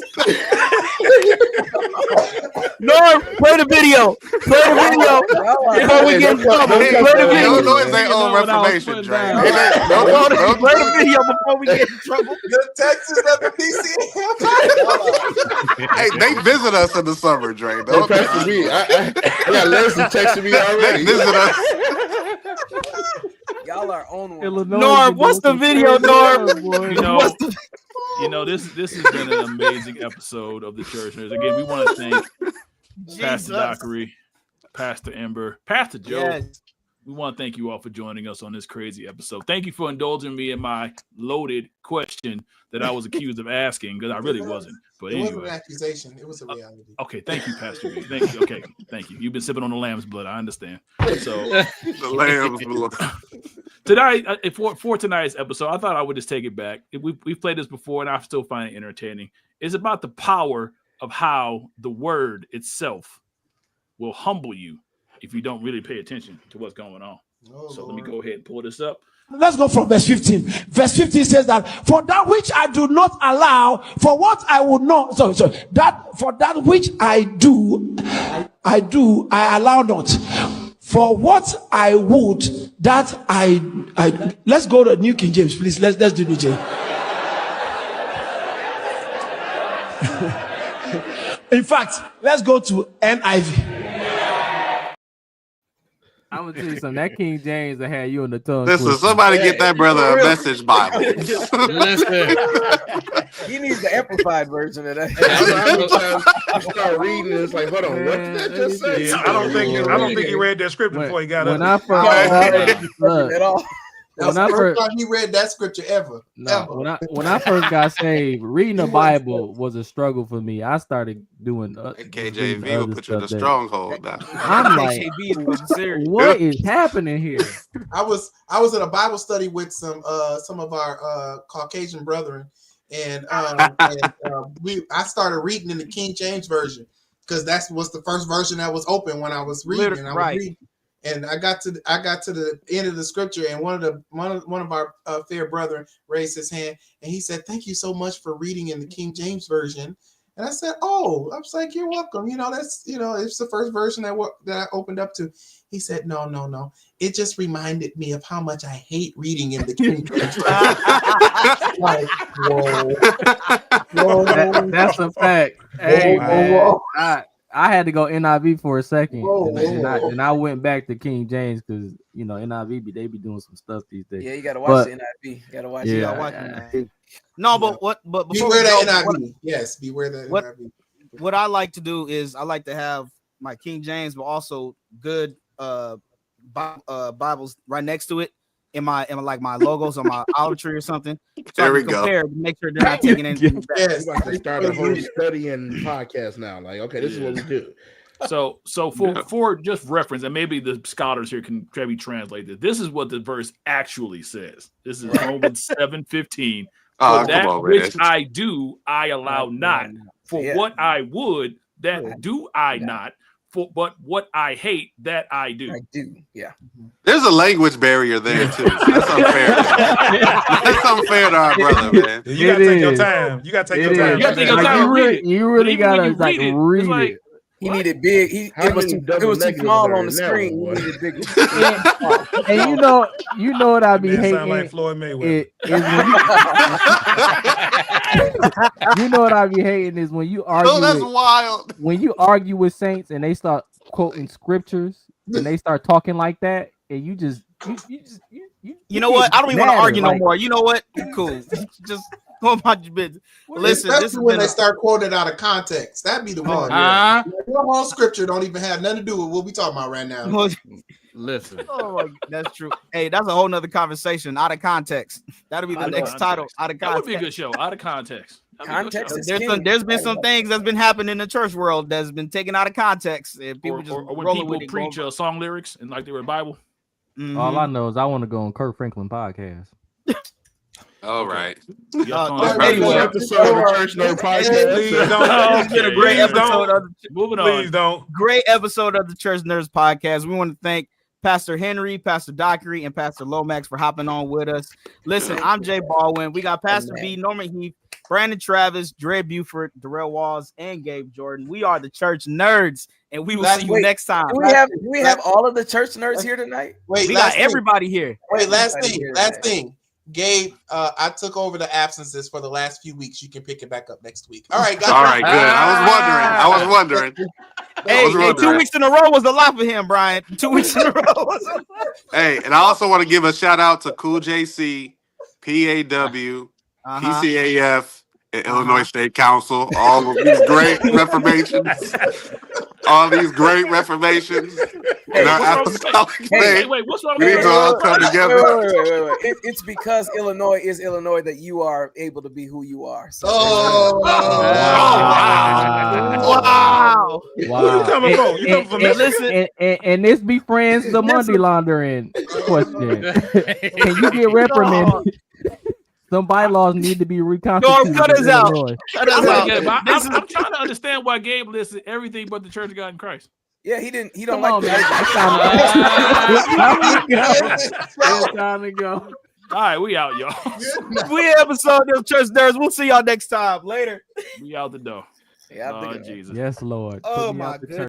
Speaker 1: Norm, play the video. Play the video before we get in trouble. Play the video.
Speaker 9: Illinois is their own reformation, Dre.
Speaker 1: Play the video before we get in trouble.
Speaker 12: The Texas of the PCA.
Speaker 9: Hey, they visit us in the summer, Dre.
Speaker 4: Hey,
Speaker 9: Don't
Speaker 4: Pastor B, I got Leslie texting me
Speaker 9: they
Speaker 4: already.
Speaker 9: visit us.
Speaker 2: Y'all are on one.
Speaker 1: Norm, what's the video, Norm?
Speaker 7: This has been an amazing episode of the Church Nerds. Again, we want to thank Pastor Dockery, Pastor Ember, Pastor Joe.
Speaker 1: Yes.
Speaker 7: We want to thank you all for joining us on this crazy episode. Thank you for indulging me in my loaded question that I was accused of asking, because I really wasn't. But anyway.
Speaker 12: It wasn't an accusation. It was a reality.
Speaker 7: Okay, thank you, Pastor B. Thank you. Okay, thank you. You've been sipping on the lamb's blood. I understand. So
Speaker 9: the lamb's blood.
Speaker 7: Tonight, for tonight's episode, I thought I would just take it back. We've played this before, and I still find it entertaining. It's about the power of how the word itself will humble you if you don't really pay attention to what's going on. So let me go ahead and pull this up.
Speaker 13: Let's go from verse 15. Verse 15 says that for that which I do not allow, for what I would not, for that which I do, I allow not. For what I would, that I let's go to New King James, please. Let's do New James. In fact, let's go to NIV.
Speaker 3: I'm gonna tell you something. That King James that had you in the tongue.
Speaker 9: Listen, somebody get that brother a message Bible.
Speaker 2: Listen. He needs the amplified version of that.
Speaker 4: I start reading it. It's like, hold on, what did that just say?
Speaker 10: Yeah, I don't think he read that scripture before he got up.
Speaker 3: When I first
Speaker 12: at all. That was the first time he read that scripture ever.
Speaker 3: When I first got saved, reading the Bible was a struggle for me. I started doing
Speaker 9: KJV will put you in a stronghold now.
Speaker 3: I'm like, what is happening here?
Speaker 12: I was in a Bible study with some of our Caucasian brethren, and I started reading in the King James version because that was the first version that was open when I was reading. Reading. And I got to the end of the scripture, and one of our fair brethren raised his hand, and he said, "Thank you so much for reading in the King James version." And I said, "Oh," I was like, "You're welcome. That's it's the first version that I opened up to." He said, "No. It just reminded me of how much I hate reading in the King James version." Like, whoa.
Speaker 3: That's a fact. Hey, man, I had to go NIV for a second, and I went back to King James because NIV they be doing some stuff these days.
Speaker 2: Yeah, you gotta watch the NIV. You gotta watch it.
Speaker 1: NIV. No, but
Speaker 12: beware that NIV. Yes, beware that NIV.
Speaker 1: What I like to do is I like to have my King James, but also good Bibles right next to it in my logos on my olive tree or something. So
Speaker 9: there we
Speaker 1: go. Make sure they're not taking anything back.
Speaker 4: Yes, we're going to start a whole studying podcast now. Like, okay, this is what we do.
Speaker 7: So for just reference, and maybe the scholars here can maybe translate this. This is what the verse actually says. This is Romans 7:15. For that which I do, I allow not. For what I would, that do I not. But what I hate, that I do.
Speaker 2: I do, yeah.
Speaker 9: There's a language barrier there too. That's unfair. That's unfair to our brother, man.
Speaker 10: You gotta take your time. You gotta take your time.
Speaker 7: You gotta take your time to read it.
Speaker 3: You really gotta read it.
Speaker 2: He needed big. It was too small on the screen. He needed bigger.
Speaker 3: And you know what I be hating.
Speaker 10: Sound like Floyd Mayweather.
Speaker 3: You know what I be hating is when you argue.
Speaker 9: Oh, that's wild.
Speaker 3: When you argue with saints and they start quoting scriptures and they start talking like that, and you just
Speaker 1: you know what? I don't even want to argue no more. You know what? Cool. Just go about your business. Listen,
Speaker 12: especially when they start quoting out of context. That'd be the one. Your whole scripture don't even have nothing to do with what we talking about right now.
Speaker 5: Listen.
Speaker 1: That's true. Hey, that's a whole nother conversation. Out of context. That'll be the next title. Out of context.
Speaker 7: That would be a good show. Out of context.
Speaker 1: There's been some things that's been happening in the church world that's been taken out of context. And people
Speaker 7: or when people preach song lyrics and like they were Bible.
Speaker 3: Mm-hmm. All I know is I want to go on Kirk Franklin podcast.
Speaker 9: All right.
Speaker 4: Anyway, episode of Church Nerd Podcast.
Speaker 10: Please don't.
Speaker 1: Great episode of the Church Nerds Podcast. We want to thank Pastor Henry, Pastor Dockery, and Pastor Lomax for hopping on with us. Listen, I'm Jay Baldwin. We got Pastor B, Norman Heath, Brandon Travis, Dre Buford, Darrell Walls, and Gabe Jordan. We are the Church Nerds, and we will see you next time.
Speaker 2: Do we have all of the church nerds here tonight?
Speaker 1: We got everybody here.
Speaker 12: Wait, last thing. Gabe, I took over the absences for the last few weeks. You can pick it back up next week. All right, guys.
Speaker 9: All right, good. I was wondering.
Speaker 1: Hey, 2 weeks in a row was a lot for him, Brian. 2 weeks in a row was a lot.
Speaker 9: Hey, and I also want to give a shout out to Cool JC, PAW, PCAF, and Illinois State Council. All of these great reformations. All these great reformations.
Speaker 7: Hey,
Speaker 9: in our apostolic faith.
Speaker 7: Wait, what's wrong
Speaker 9: We
Speaker 7: with
Speaker 9: need to all come together.
Speaker 2: Wait. It's because Illinois is Illinois that you are able to be who you are. So
Speaker 3: Wow.
Speaker 10: Who you coming from? You coming from
Speaker 3: Listen, and this be friends the money laundering question. Can you get reprimanded? Some bylaws need to be reconstituted.
Speaker 1: Cut us out. Cut us out.
Speaker 7: I'm trying to understand why Gabe listed everything but the Church of God in Christ.
Speaker 2: Yeah, he didn't. He don't
Speaker 3: Come
Speaker 2: like
Speaker 3: on,
Speaker 2: that.
Speaker 3: It's time to go.
Speaker 7: All right, we out, y'all.
Speaker 1: We episode of Church Nerds. We'll see y'all next time. Later.
Speaker 7: We out the door.
Speaker 2: Yeah,
Speaker 7: oh, Jesus.
Speaker 3: Yes, Lord.
Speaker 1: Oh, my goodness.